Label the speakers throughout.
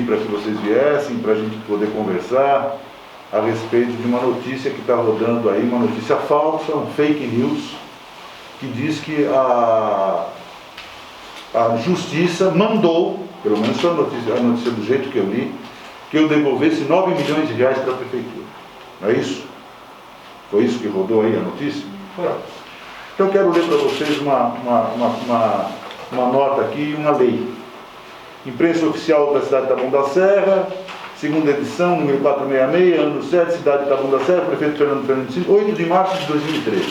Speaker 1: pedi para que vocês viessem, para a gente poder conversar a respeito de uma notícia que está rodando aí, uma notícia falsa, um fake news, que diz que a Justiça mandou, pelo menos foi a notícia do jeito que eu li, que eu devolvesse 9 milhões de reais para a Prefeitura. Não é isso? Foi isso que rodou aí a notícia? Foi. Então eu quero ler para vocês uma nota aqui e uma lei. Imprensa Oficial da cidade de Taboão da Serra, segunda edição, número 466, ano 7, cidade de Taboão da Serra, prefeito Fernando Fernandes, 8 de março de 2013.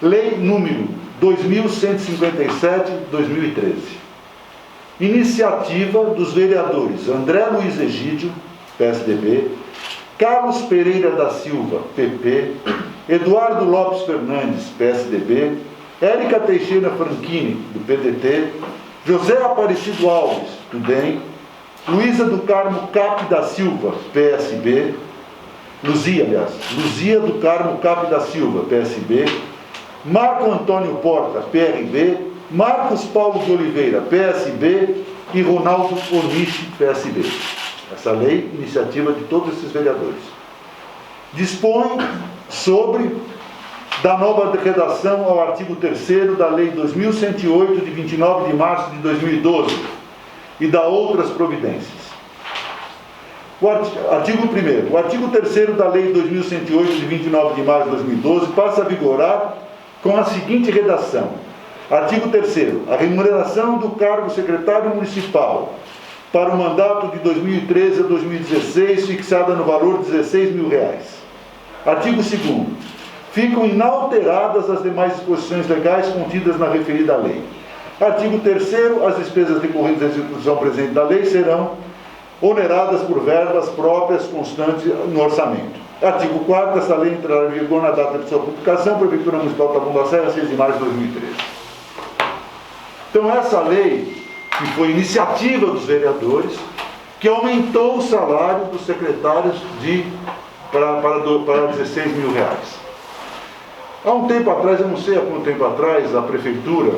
Speaker 1: Lei número 2157/2013. Iniciativa dos vereadores André Luiz Egídio, PSDB, Carlos Pereira da Silva, PP, Eduardo Lopes Fernandes, PSDB, Érica Teixeira Franchini, do PDT, José Aparecido Alves, do DEM, Luísa do Carmo Cap da Silva, PSB, Luzia do Carmo Cap da Silva, PSB, Marco Antônio Porta, PRB, Marcos Paulo de Oliveira, PSB e Ronaldo Onishi, PSB. Essa lei, iniciativa de todos esses vereadores. Dispõe sobre da nova redação ao artigo 3º da Lei 2108, de 29 de março de 2012, e da outras providências. Artigo 1º. O artigo 3º da Lei 2108, de 29 de março de 2012, passa a vigorar com a seguinte redação. Artigo 3º. A remuneração do cargo secretário municipal para o mandato de 2013 a 2016, fixada no valor de R$16 mil. Artigo 2º. Ficam inalteradas as demais disposições legais contidas na referida lei. Artigo 3º. As despesas decorrentes da execução presente da lei serão oneradas por verbas próprias constantes no orçamento. Artigo 4º. Esta lei entrará em vigor na data de sua publicação, Prefeitura Municipal de Taboão da Serra, 6 de março de 2013. Então, essa lei, que foi iniciativa dos vereadores, que aumentou o salário dos secretários para R$16 mil. Há um tempo atrás, eu não sei há quanto tempo atrás, a Prefeitura,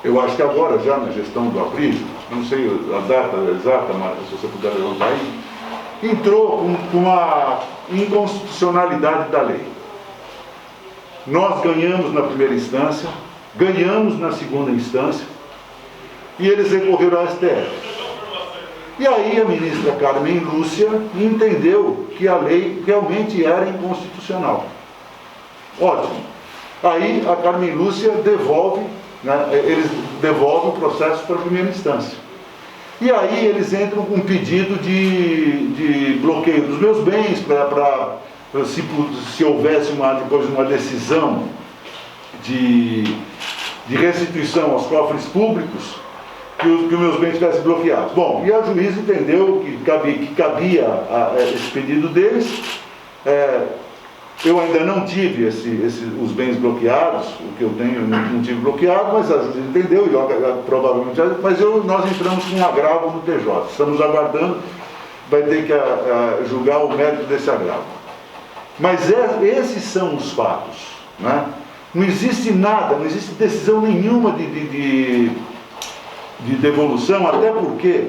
Speaker 1: eu acho que agora já na gestão do Aprígio, não sei a data exata, mas se você puder levantar aí, entrou com uma inconstitucionalidade da lei. Nós ganhamos na primeira instância, ganhamos na segunda instância, e eles recorreram ao STF. E aí a ministra Carmen Lúcia entendeu que a lei realmente era inconstitucional. Ótimo. Aí a Carmen Lúcia devolve, eles devolvem o processo para a primeira instância. E aí eles entram com um pedido de bloqueio dos meus bens, para se houvesse depois uma decisão de restituição aos cofres públicos, que os meus bens tivessem bloqueados. Bom, e a juíza entendeu que cabia esse pedido deles. Eu ainda não tive os bens bloqueados, o que eu tenho não tive bloqueado, mas a juíza entendeu, e provavelmente, mas nós entramos com um agravo no TJ. Estamos aguardando, vai ter que julgar o mérito desse agravo. Mas esses são os fatos, né? Não existe nada, não existe decisão nenhuma de devolução, até porque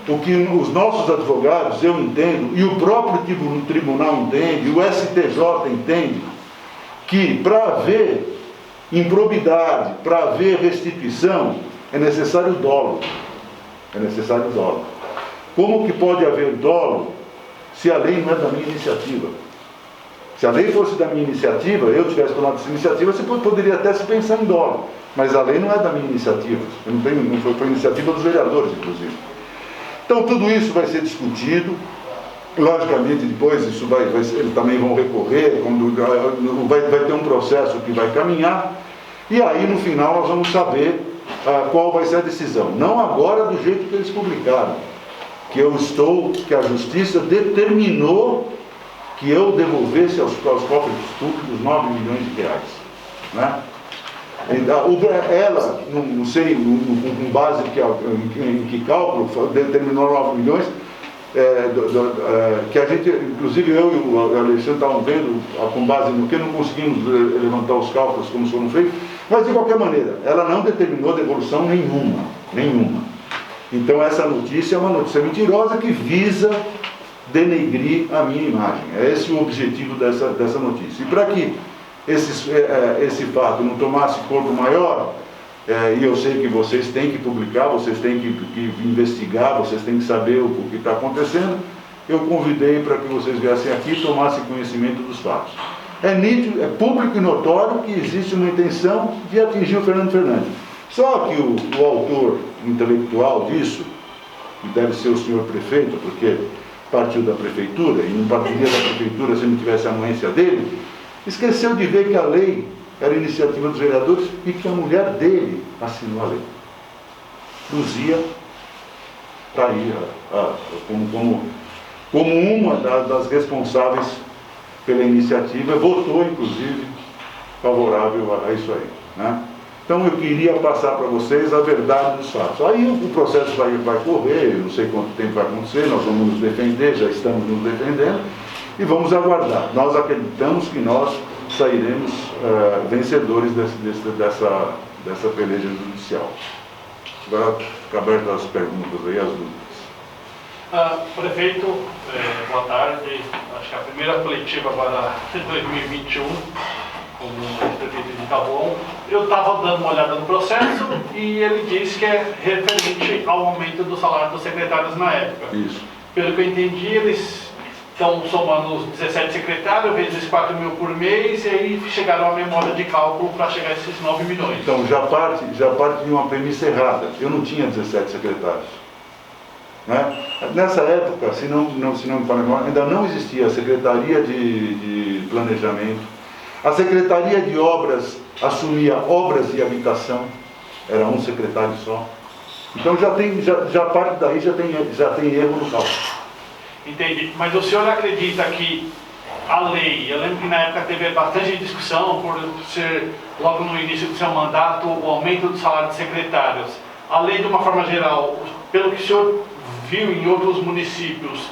Speaker 1: o que os nossos advogados, eu entendo, e o próprio tribunal entende, o STJ entende, que para haver improbidade, para haver restituição, é necessário dolo. É necessário dolo. Como que pode haver dolo se a lei não é da minha iniciativa? Se a lei fosse da minha iniciativa, eu tivesse tomado essa iniciativa, você poderia até se pensar em dolo. Mas a lei não é da minha iniciativa. Não foi iniciativa dos vereadores, inclusive. Então, tudo isso vai ser discutido. Logicamente, depois eles também vão recorrer, vai ter um processo que vai caminhar. E aí, no final, nós vamos saber qual vai ser a decisão. Não agora do jeito que eles publicaram. Que a Justiça determinou que eu devolvesse aos cofres públicos 9 milhões de reais. Né? Ela, não sei com base em que cálculo, determinou 9 milhões, que a gente, inclusive eu e o Alexandre estavam vendo, com base no que não conseguimos levantar os cálculos como foram feitos, mas de qualquer maneira, ela não determinou devolução nenhuma. Então essa notícia é uma notícia mentirosa que visa denegrir a minha imagem. É esse o objetivo dessa notícia. E para que esse fato não tomasse corpo maior, e eu sei que vocês têm que publicar, vocês têm que investigar, vocês têm que saber o que está acontecendo, eu convidei para que vocês viessem aqui e tomassem conhecimento dos fatos. É nítido, é público e notório que existe uma intenção de atingir o Fernando Fernandes. Só que o autor intelectual disso, que deve ser o senhor prefeito, porque partiu da prefeitura, e não partiria da prefeitura se não tivesse a anuência dele, esqueceu de ver que a lei era iniciativa dos vereadores e que a mulher dele assinou a lei. Luzia está aí como uma das responsáveis pela iniciativa, votou inclusive favorável a isso aí, né? Então eu queria passar para vocês a verdade dos fatos. Aí o processo vai correr, eu não sei quanto tempo vai acontecer, nós vamos nos defender, já estamos nos defendendo, e vamos aguardar. Nós acreditamos que nós sairemos vencedores dessa peleja judicial. Agora fica aberto as perguntas aí, as dúvidas.
Speaker 2: Prefeito, boa tarde. Acho que a primeira coletiva agora de 2021, como prefeito de Taboão. Eu estava dando uma olhada no processo e ele disse que é referente ao aumento do salário dos secretários na época.
Speaker 1: Isso.
Speaker 2: Pelo que eu entendi, eles estão somando os 17 secretários, vezes 4 mil por mês, e aí chegaram à memória de cálculo para chegar a esses 9 milhões.
Speaker 1: Então já parte de uma premissa errada. Eu não tinha 17 secretários. Né? Nessa época, se não me falha, ainda não existia a Secretaria de Planejamento. A Secretaria de Obras assumia obras de habitação, era um secretário só. Então já parte daí já tem erro no cálculo.
Speaker 2: Entendi. Mas o senhor acredita que a lei, eu lembro que na época teve bastante discussão por ser logo no início do seu mandato o aumento do salário de secretários. A lei, de uma forma geral, pelo que o senhor viu em outros municípios,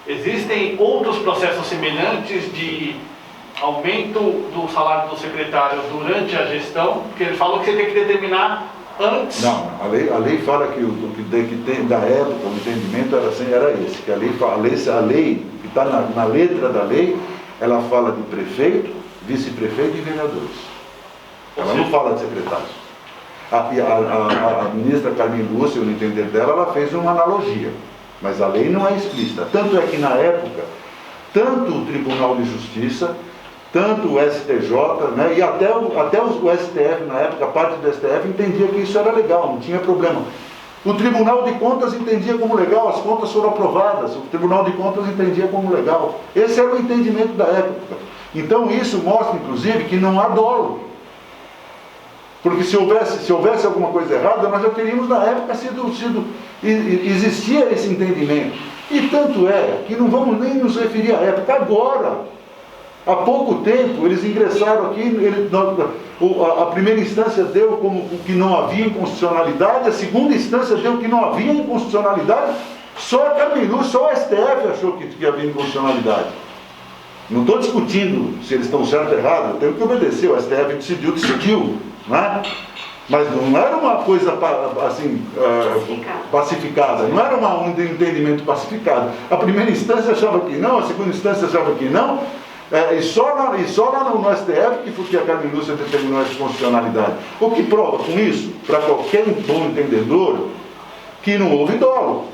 Speaker 2: existem outros processos semelhantes de aumento do salário do secretário durante a gestão? Porque ele falou que você tem que determinar antes.
Speaker 1: Não, a lei fala que o que tem da época, o entendimento era esse, que a lei que está na letra da lei, ela fala de prefeito, vice-prefeito e vereadores. Ela não fala de secretários. A ministra Carmen Lúcia, no entender dela, ela fez uma analogia, mas a lei não é explícita. Tanto é que na época, tanto o Tribunal de Justiça, tanto o STJ, né, e até o STF, na época, parte do STF entendia que isso era legal, não tinha problema. O Tribunal de Contas entendia como legal, as contas foram aprovadas, o Tribunal de Contas entendia como legal. Esse era o entendimento da época. Então isso mostra, inclusive, que não há dolo. Porque se houvesse alguma coisa errada, nós já teríamos na época existia esse entendimento. E tanto é que não vamos nem nos referir à época, agora. Há pouco tempo, eles ingressaram aqui, a primeira instância deu como que não havia inconstitucionalidade, a segunda instância deu que não havia inconstitucionalidade, só a Carmen Lúcia, só o STF achou que havia inconstitucionalidade. Não estou discutindo se eles estão certos ou errados, eu tenho que obedecer, o STF decidiu, né? Mas não era uma coisa assim, pacificada, não era um entendimento pacificado. A primeira instância achava que não, a segunda instância achava que não, e só lá no STF que a Carmen Lúcia determinou essa constitucionalidade. O que prova com isso, para qualquer bom entendedor, que não houve dolo.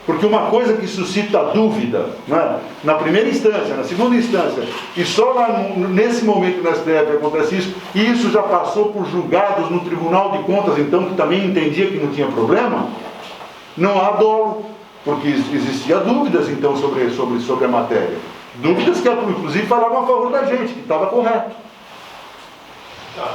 Speaker 1: Porque uma coisa que suscita dúvida, né, na primeira instância, na segunda instância, e só lá nesse momento no STF acontece isso, e isso já passou por julgados no Tribunal de Contas, então, que também entendia que não tinha problema, não há dolo, porque existia dúvidas, então, sobre a matéria. Dúvidas que, inclusive, falavam a favor da gente, que estava correto.
Speaker 2: Tá.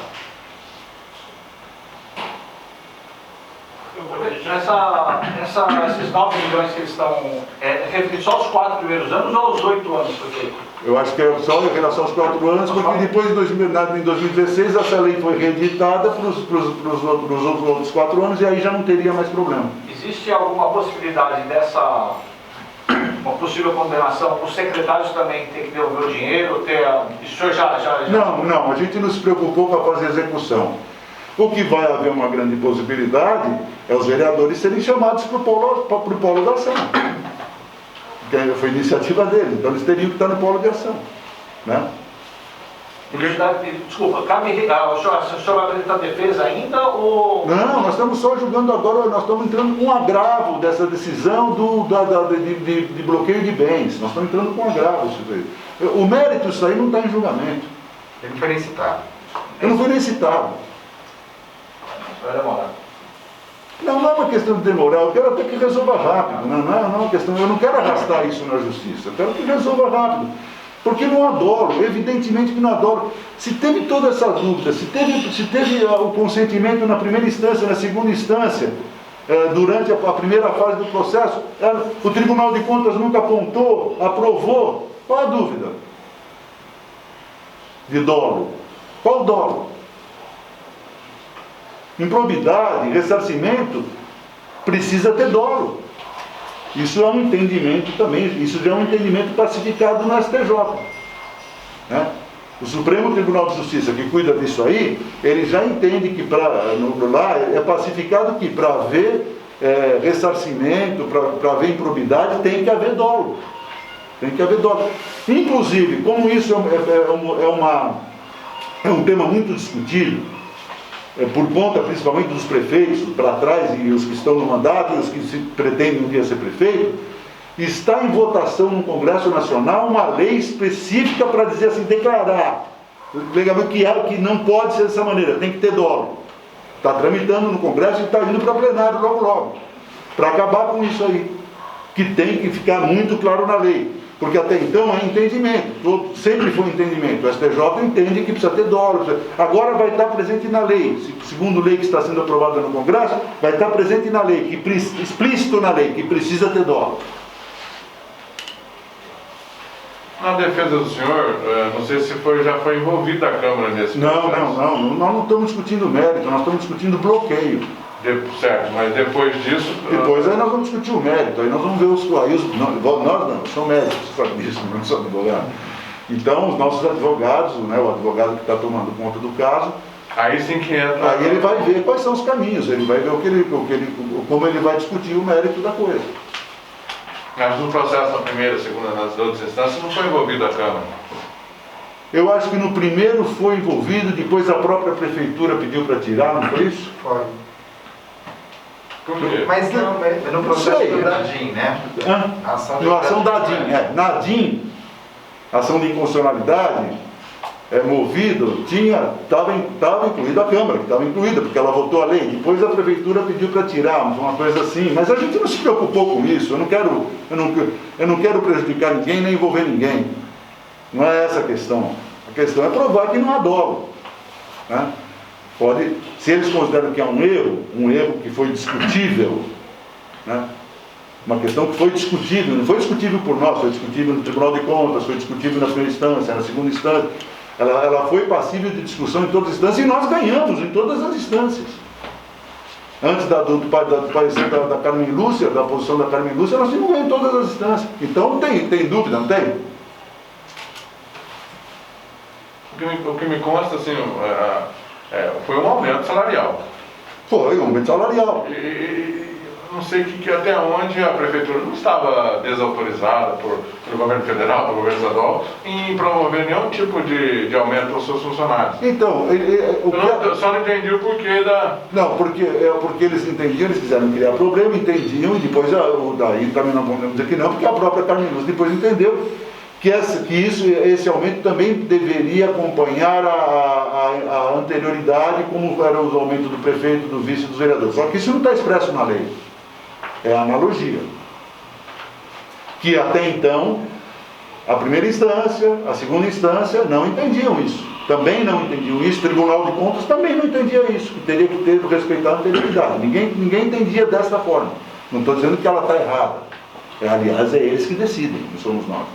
Speaker 3: Esses 9 milhões que eles estão... referindo só os 4 primeiros anos ou os 8 anos? Porque...
Speaker 1: Eu acho que é só em relação aos 4 anos, porque depois, em 2016, essa lei foi reeditada para os outros 4 anos e aí já não teria mais problema.
Speaker 3: Existe alguma possibilidade uma possível condenação, os secretários também têm que devolver o dinheiro, Isso já...
Speaker 1: Não, a gente não se preocupou com a fase de execução. O que vai haver uma grande possibilidade é os vereadores serem chamados para o polo da ação. Que foi iniciativa deles, então eles teriam que estar no polo de ação. Né?
Speaker 3: Desculpa, cabe, o senhor vai apresentar defesa ainda ou...
Speaker 1: Não, nós estamos só julgando agora, nós estamos entrando com um agravo dessa decisão de bloqueio de bens. Nós estamos entrando com um agravo. O mérito disso aí não está em julgamento.
Speaker 4: Ele não foi nem citado.
Speaker 1: Eu não fui nem citado.
Speaker 3: Vai demorar.
Speaker 1: Não é uma questão de demorar, eu quero até que resolva rápido. Não é uma questão, eu não quero arrastar isso na justiça, eu quero que resolva rápido. Porque não há dolo, evidentemente que não há dolo. Se teve toda essa dúvida, se teve o consentimento na primeira instância, na segunda instância, durante a primeira fase do processo, o Tribunal de Contas nunca apontou, aprovou, qual a dúvida? De dolo. Qual o dolo? Improbidade, ressarcimento, precisa ter dolo. Isso é um entendimento também, isso já é um entendimento classificado no STJ. Né? O Supremo Tribunal de Justiça, que cuida disso aí, ele já entende que lá é pacificado que para haver ressarcimento, para haver improbidade, tem que haver dolo. Tem que haver dolo. Inclusive, como isso é um tema muito discutido, por conta principalmente dos prefeitos para trás e os que estão no mandato e os que pretendem um dia ser prefeito, está em votação no Congresso Nacional uma lei específica para dizer assim, declarar que não pode ser dessa maneira, tem que ter dolo. Está tramitando no Congresso e está indo para plenário logo, para acabar com isso aí, que tem que ficar muito claro na lei. Porque até então é entendimento, sempre foi entendimento. O STJ entende que precisa ter dolo. Agora vai estar presente na lei, segundo lei que está sendo aprovada no Congresso, vai estar presente na lei, explícito na lei, que precisa ter dolo.
Speaker 5: Na defesa do senhor, não sei se já foi envolvida a Câmara nesse processo.
Speaker 1: Nós não estamos discutindo mérito, nós estamos discutindo bloqueio.
Speaker 5: Certo, mas depois disso...
Speaker 1: Depois aí nós vamos discutir o mérito, aí nós vamos ver nós não, são médicos, sabe disso, não são advogados. Então os nossos advogados, né, o advogado que está tomando conta do caso,
Speaker 5: aí sim que entra...
Speaker 1: Aí ele vai ver quais são os caminhos, ele vai ver como ele vai discutir o mérito da coisa.
Speaker 5: Mas no processo na primeira, segunda, nas outras instâncias, não foi envolvida a Câmara.
Speaker 1: Eu acho que no primeiro foi envolvido, depois a própria prefeitura pediu para tirar, não foi isso?
Speaker 4: Foi.
Speaker 5: Por quê?
Speaker 4: Mas no processo do DADIM, né?
Speaker 1: Na ação da DIN. Na DIN, ação de inconstitucionalidade, movido, estava incluída a Câmara, que estava incluída, porque ela votou a lei. Depois a prefeitura pediu para tirar, uma coisa assim. Mas a gente não se preocupou com isso. Eu não quero prejudicar ninguém, nem envolver ninguém. Não é essa a questão. A questão é provar que não há dolo. Né? Se eles consideram que é um erro que foi discutível, né? Uma questão que foi discutível, não foi discutível por nós, foi discutível no Tribunal de Contas, foi discutível na primeira instância, na segunda instância, ela foi passível de discussão em todas as instâncias e nós ganhamos em todas as instâncias. Antes do parecer da Carmen Lúcia, da posição da Carmen Lúcia, nós tínhamos ganho em todas as instâncias. Então tem dúvida, não tem?
Speaker 5: O que me consta, assim, foi um aumento salarial.
Speaker 1: Foi um aumento salarial.
Speaker 5: Não sei até onde a prefeitura não estava desautorizada pelo governo federal, pelo governo estadual, em promover nenhum tipo de aumento para os seus funcionários.
Speaker 1: Então,
Speaker 5: eu só não entendi o porquê da...
Speaker 1: Não, porque eles entendiam, eles quiseram criar problema, entendiam, e depois, daí também não podemos dizer que não, porque a própria Carmen Lúcia depois entendeu que esse aumento também deveria acompanhar a anterioridade, como era o aumento do prefeito, do vice e dos vereadores. Só que isso não está expresso na lei. É a analogia. Que até então, a primeira instância, a segunda instância, não entendiam isso. Também não entendiam isso. O Tribunal de Contas também não entendia isso. Que teria que respeitar a anterioridade. Ninguém entendia dessa forma. Não estou dizendo que ela está errada. Aliás, é eles que decidem, não somos nós.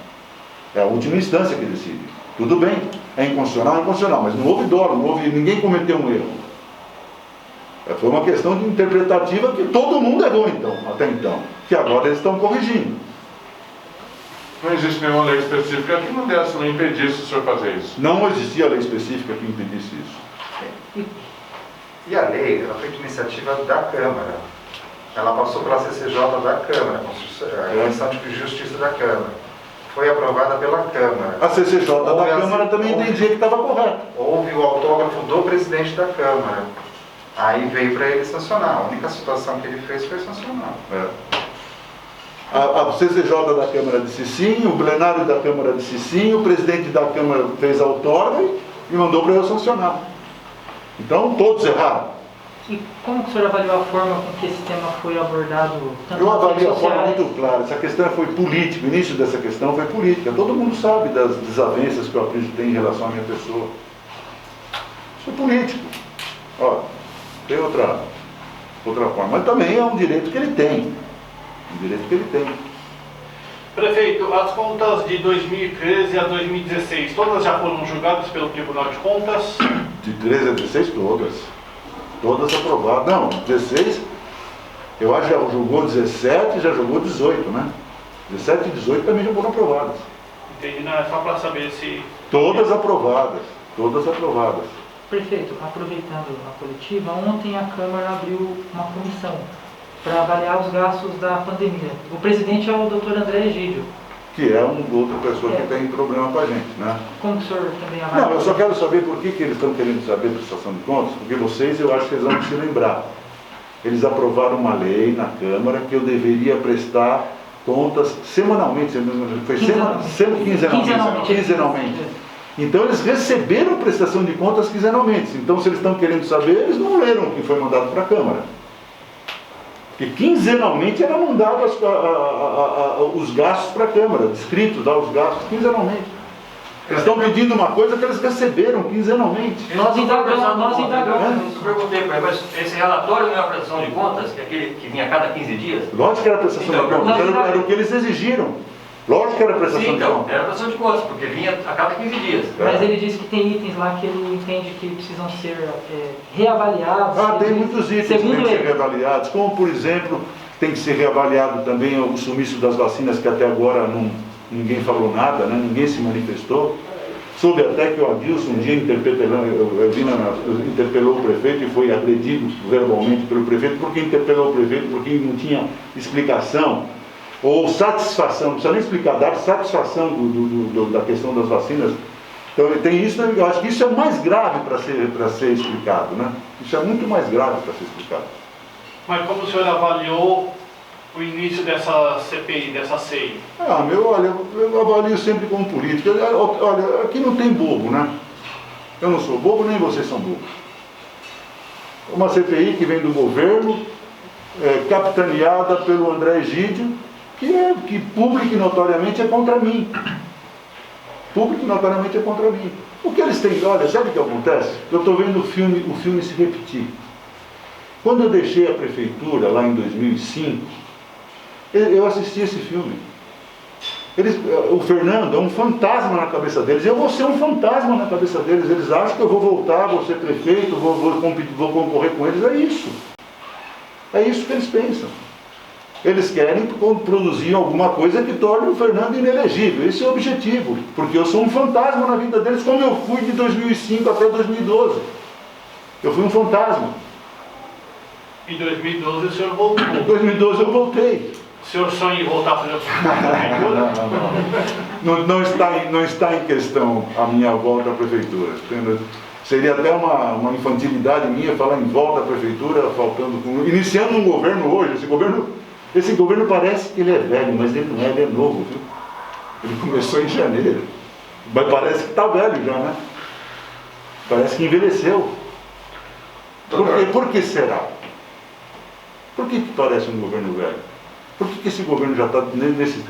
Speaker 1: É a última instância que decide. Tudo bem, é inconstitucional, mas não houve dolo, ninguém cometeu um erro. Foi uma questão de interpretativa que todo mundo errou até então, que agora eles estão corrigindo.
Speaker 5: Não existe nenhuma lei específica que não impedisse o senhor fazer isso.
Speaker 1: Não existia lei específica que impedisse isso.
Speaker 4: E a lei, ela foi de iniciativa da Câmara. Ela passou pela CCJ da Câmara, a Comissão de Justiça da Câmara. Foi aprovada pela Câmara.
Speaker 1: A CCJ da Câmara também entendia que estava correto.
Speaker 4: Houve o autógrafo do presidente da Câmara. Aí veio para ele sancionar. A única situação que ele fez foi sancionar.
Speaker 1: A CCJ da Câmara disse sim, o plenário da Câmara disse sim, o presidente da Câmara fez a outorga e mandou para eu sancionar. Então, todos erraram.
Speaker 6: E como que o senhor avaliou a forma com que esse tema foi abordado?
Speaker 1: Eu
Speaker 6: nas
Speaker 1: avalio
Speaker 6: redes
Speaker 1: a forma
Speaker 6: sociais?
Speaker 1: muito clara. Essa questão foi política, o início dessa questão foi política. Todo mundo sabe das desavenças que o Aprígio tem em relação à minha pessoa. Isso é político. Ó, tem outra forma. Mas também é um direito que ele tem. Um direito que ele tem.
Speaker 2: Prefeito, as contas de 2013 a 2016, todas já foram julgadas pelo Tribunal de Contas?
Speaker 1: De 13 a 16, todas. Todas aprovadas. Não, 16, eu acho que já julgou 17 e já julgou 18, né? 17 e 18 também já foram aprovadas.
Speaker 2: Entendi, não, é só para saber se...
Speaker 1: Todas aprovadas. Todas aprovadas.
Speaker 6: Prefeito, aproveitando a coletiva, ontem a Câmara abriu uma comissão para avaliar os gastos da pandemia. O presidente é o Dr. André Egídio.
Speaker 1: Que é uma outra pessoa que tem problema com a gente, né?
Speaker 6: Como que o senhor também avalia?
Speaker 1: Não, eu só quero saber por que eles estão querendo saber a prestação de contas, porque vocês, eu acho que eles vão se lembrar. Eles aprovaram uma lei na Câmara que eu deveria prestar contas semanalmente, foi quinzenalmente. Então eles receberam prestação de contas quinzenalmente. Então se eles estão querendo saber, eles não leram o que foi mandado para a Câmara. Porque quinzenalmente era mandado os gastos para a Câmara, descritos, os gastos quinzenalmente. Eles estão pedindo uma coisa que eles receberam quinzenalmente.
Speaker 6: Nós indagamos.
Speaker 7: Eu perguntei para ele, mas esse relatório não é a prestação de contas, que é aquele que vinha a cada 15 dias?
Speaker 1: Lógico que era prestação de contas, era o que eles exigiram. Lógico que era prestação
Speaker 7: Sim,
Speaker 1: de
Speaker 7: então,
Speaker 1: contas.
Speaker 7: era prestação de contas, porque vinha a cada 15 dias.
Speaker 6: Mas ele disse que tem itens lá que ele entende que precisam ser reavaliados.
Speaker 1: Tem muitos itens que têm que ser reavaliados, como por exemplo, tem que ser reavaliado também o sumiço das vacinas, que até agora ninguém falou nada, né? Ninguém se manifestou. Soube até que o Adilson um dia interpelou o prefeito e foi agredido verbalmente pelo prefeito, porque interpelou o prefeito, porque não tinha explicação ou satisfação, não precisa nem explicar, dar satisfação da questão das vacinas. Então tem isso, eu acho que isso é mais grave para ser explicado, né? Isso é muito mais grave para ser explicado.
Speaker 2: Mas como o senhor avaliou o início dessa CPI, dessa CEI?
Speaker 1: Olha, eu avalio sempre como político. Olha, aqui não tem bobo, né? Eu não sou bobo, nem vocês são bobos. Uma CPI que vem do governo, capitaneada pelo André Egídio, que público e notoriamente é contra mim. Público e notoriamente é contra mim. O que eles têm, olha, sabe o que acontece? Eu estou vendo o filme se repetir. Quando eu deixei a prefeitura, lá em 2005, eu assisti esse filme. O Fernando é um fantasma na cabeça deles. Eu vou ser um fantasma na cabeça deles. Eles acham que eu vou voltar, vou ser prefeito, vou concorrer com eles. É isso. É isso que eles pensam. Eles querem produzir alguma coisa que torne o Fernando inelegível. Esse é o objetivo. Porque eu sou um fantasma na vida deles, como eu fui de 2005 até 2012. Eu fui um fantasma.
Speaker 2: Em 2012 o senhor voltou.
Speaker 1: Em 2012 eu voltei.
Speaker 2: O senhor sonha em voltar para a prefeitura?
Speaker 1: Não está em questão a minha volta à prefeitura. Seria até uma infantilidade minha falar em volta à prefeitura, iniciando um governo hoje. Esse governo parece que ele é velho, mas ele não é, ele é novo, viu? Ele começou em janeiro. Mas parece que está velho já, né? Parece que envelheceu. Por que será? Por que parece um governo velho? Por que esse governo já está nesse...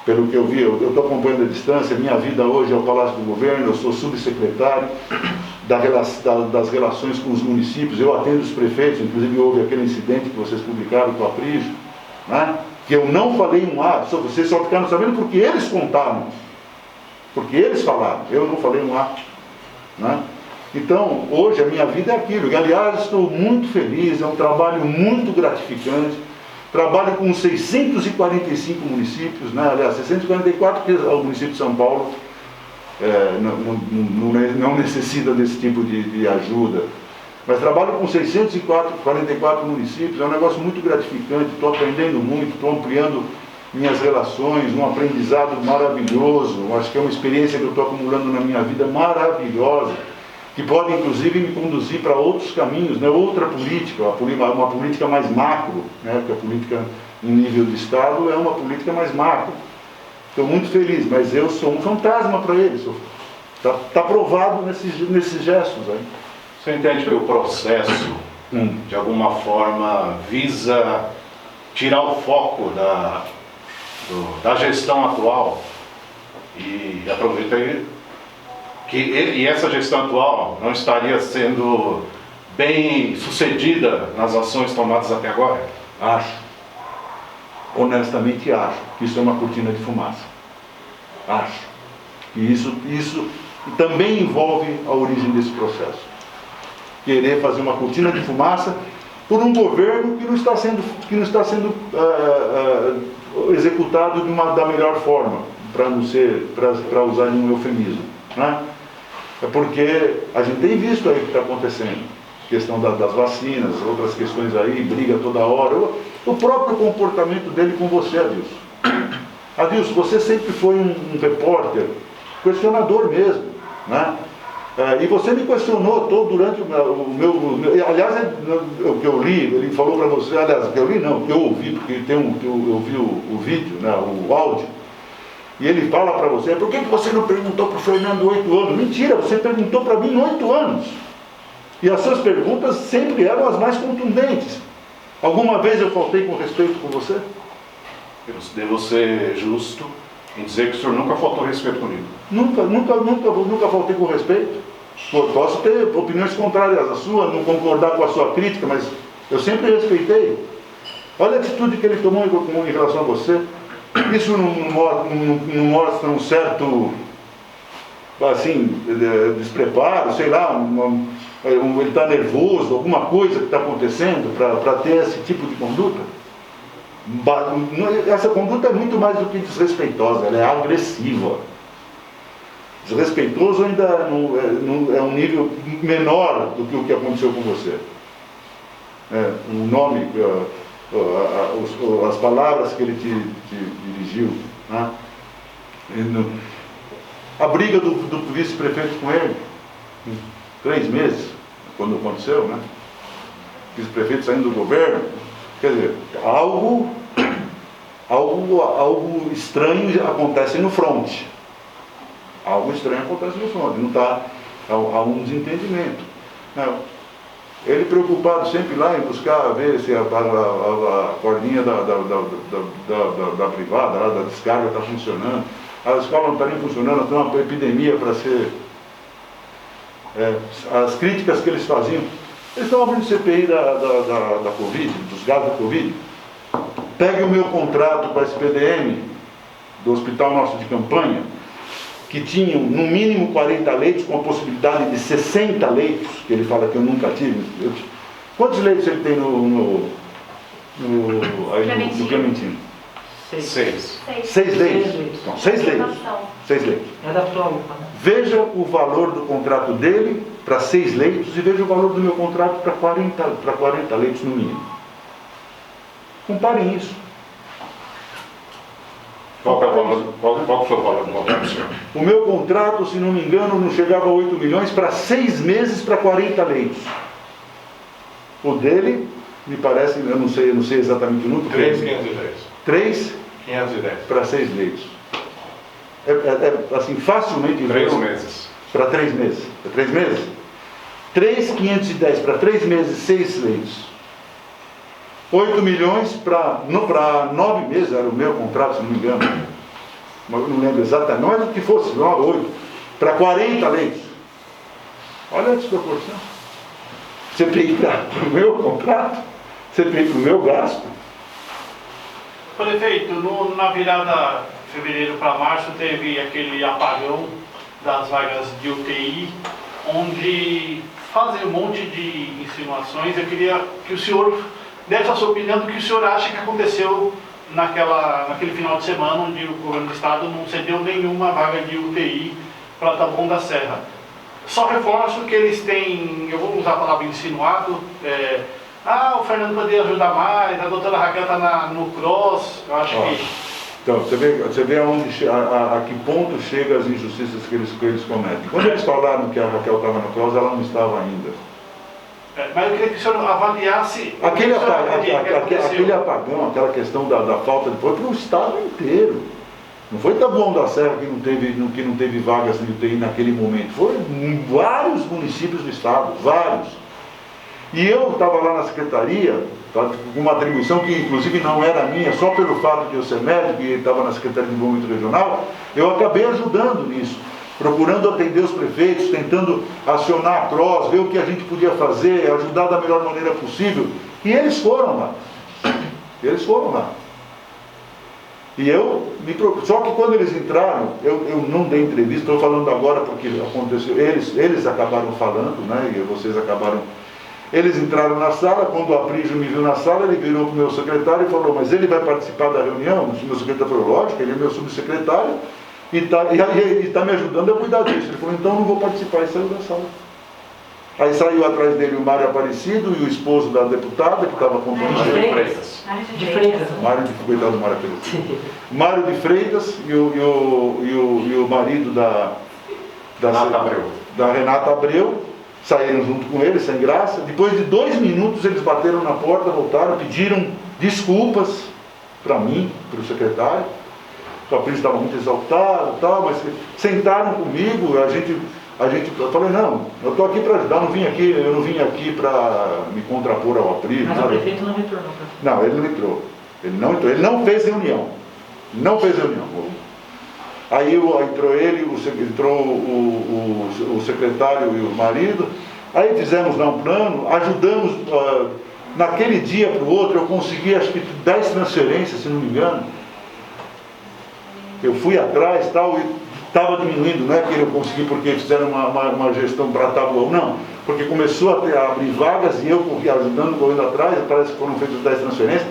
Speaker 1: Pelo que eu vi, eu estou acompanhando a distância, minha vida hoje é o Palácio do Governo, eu sou subsecretário das relações com os municípios, eu atendo os prefeitos, inclusive houve aquele incidente que vocês publicaram com o Aprígio, né? Que eu não falei um A, vocês só ficaram sabendo porque eles contaram, porque eles falaram, eu não falei um A, né? Então, hoje a minha vida é aquilo, aliás, estou muito feliz, é um trabalho muito gratificante. Trabalho com 645 municípios, né? Aliás, 644, porque o município de São Paulo não necessita desse tipo de ajuda. Mas trabalho com 644 municípios, é um negócio muito gratificante, estou aprendendo muito, estou ampliando minhas relações, um aprendizado maravilhoso, acho que é uma experiência que eu estou acumulando na minha vida maravilhosa, que pode inclusive me conduzir para outros caminhos, né? Outra política, uma política mais macro, né? Porque a política em nível de Estado é uma política mais macro. Estou muito feliz, mas eu sou um fantasma para eles, está provado nesses gestos aí.
Speaker 8: Você entende que o processo, de alguma forma, visa tirar o foco da gestão atual e aproveitar que essa gestão atual não estaria sendo bem sucedida nas ações tomadas até agora?
Speaker 1: Acho, honestamente acho, que isso é uma cortina de fumaça. Acho que isso também envolve a origem desse processo. Querer fazer uma cortina de fumaça por um governo que não está sendo executado da melhor forma, para usar um eufemismo, né? É porque a gente tem visto aí o que está acontecendo, questão das vacinas, outras questões aí, briga toda hora, o próprio comportamento dele com você, Adilson. Adilson, você sempre foi um repórter questionador mesmo, né? E você me questionou todo durante o meu aliás, o que eu li, ele falou para você, aliás, o que eu li não, o que eu ouvi, porque eu ouvi o vídeo, né, o áudio, e ele fala para você, por que você não perguntou para o Fernando 8 anos? Mentira, você perguntou para mim 8 anos. E as suas perguntas sempre eram as mais contundentes. Alguma vez eu faltei com respeito com você?
Speaker 8: Eu devo ser justo em dizer que o senhor nunca faltou respeito comigo.
Speaker 1: Nunca faltei com respeito. Posso ter opiniões contrárias à sua, não concordar com a sua crítica, mas eu sempre respeitei. Olha a atitude que ele tomou em relação a você. Isso não mostra um certo, assim, despreparo, sei lá, ele está nervoso, alguma coisa que está acontecendo para ter esse tipo de conduta? Essa conduta é muito mais do que desrespeitosa, ela é agressiva. Desrespeitoso ainda é um nível menor do que o que aconteceu com você. O nome, as palavras que ele te dirigiu, né? A briga do vice-prefeito com ele, 3 meses, quando aconteceu, né? Vice-prefeito saindo do governo, quer dizer, algo estranho acontece no fronte. Algo estranho acontece no fronte, não está, há um desentendimento. Não. Ele preocupado sempre lá em buscar ver se a cordinha da privada, lá, da descarga está funcionando. A escola não está nem funcionando, tem uma epidemia para ser... as críticas que eles faziam. Eles estão abrindo CPI da Covid, dos gases da Covid. Pegue o meu contrato com a SPDM, do Hospital Nosso de Campanha, que tinham no mínimo 40 leitos, com a possibilidade de 60 leitos, que ele fala que eu nunca tive. Quantos leitos ele tem no Clementino?
Speaker 8: 6.
Speaker 1: 6 leitos. Não, 6 leitos. 6 leitos.
Speaker 6: É da tua UPA, né?
Speaker 1: Veja o valor do contrato dele para 6 leitos e veja o valor do meu contrato para 40 leitos no mínimo. Comparem isso.
Speaker 8: Qual é o seu valor do contrato, senhor?
Speaker 1: O meu contrato, se não me engano, não chegava a 8 milhões para 6 meses para 40 leitos. O dele, me parece, eu não sei exatamente o número.
Speaker 5: 3.510.
Speaker 1: 3 para 6 leitos. Assim, facilmente...
Speaker 8: 3 meses.
Speaker 1: Para 3 meses. Para 3 meses? 3.510 para 3 meses, 6 leitos. 8 milhões para 9 meses, era o meu contrato, se não me engano. Mas eu não lembro exatamente, não é do que fosse, 9, 8. Para 40 leitos. Olha a desproporção. CPI para o meu contrato, CPI para o meu gasto.
Speaker 2: Prefeito, na virada de fevereiro para março teve aquele apagão das vagas de UTI, onde fazem um monte de insinuações. Eu queria que o senhor desse a sua opinião do que o senhor acha que aconteceu naquele final de semana, onde o governo do estado não cedeu nenhuma vaga de UTI para Taboão da Serra. Só reforço que eles têm, eu vou usar a palavra insinuado, o Fernando poderia ajudar mais, a doutora Raquel está no CROSS, eu acho que...
Speaker 1: Então, você vê a que ponto chegam as injustiças que eles cometem. Quando eles falaram que a Raquel estava no CROSS, ela não estava ainda.
Speaker 2: Mas eu queria que o senhor avaliasse...
Speaker 1: Aquele apagão, aquela questão da falta de... Foi para o estado inteiro. Não foi Taboão da Serra que não teve vagas de UTI naquele momento. Foram vários municípios do estado, vários. E eu estava lá na secretaria, com uma atribuição que inclusive não era minha, só pelo fato de eu ser médico e estava na Secretaria de Desenvolvimento Regional, eu acabei ajudando nisso, procurando atender os prefeitos, tentando acionar a CROSS, ver o que a gente podia fazer, ajudar da melhor maneira possível. E eles foram lá. Eles foram lá. E só que quando eles entraram, eu não dei entrevista, estou falando agora porque aconteceu, eles acabaram falando, né, e vocês acabaram, eles entraram na sala, quando o Aprígio me viu na sala, ele virou para o meu secretário e falou, mas ele vai participar da reunião? O meu secretário falou, lógico, ele é meu subsecretário e está me ajudando a cuidar disso. Ele falou, então eu não vou participar, e saiu da sala. Aí saiu atrás dele o Mário Aparecido e o esposo da deputada, que estava acompanhando
Speaker 6: De Freitas.
Speaker 1: Coitado do Mário Aparecido. Mário de Freitas e o marido da Renata Abreu saíram junto com ele, sem graça. Depois de 2 minutos eles bateram na porta, voltaram, pediram desculpas para mim, para o secretário. O Fabrício estava muito exaltado e tal, mas sentaram comigo, eu falei, não, eu estou aqui para ajudar, eu não vim aqui para me contrapor ao Aprígio.
Speaker 6: Mas o prefeito não retornou.
Speaker 1: Não, ele não entrou. Ele não fez reunião. Aí entrou ele, entrou o secretário e o marido, aí fizemos lá um plano, ajudamos, naquele dia para o outro, eu consegui acho que 10 transferências, se não me engano. Eu fui atrás e tal, e estava diminuindo, não é que eu consegui porque fizeram uma gestão para Taboão, não, porque começou a abrir vagas e eu ajudando, correndo atrás, parece que foram feitas 10 transferências.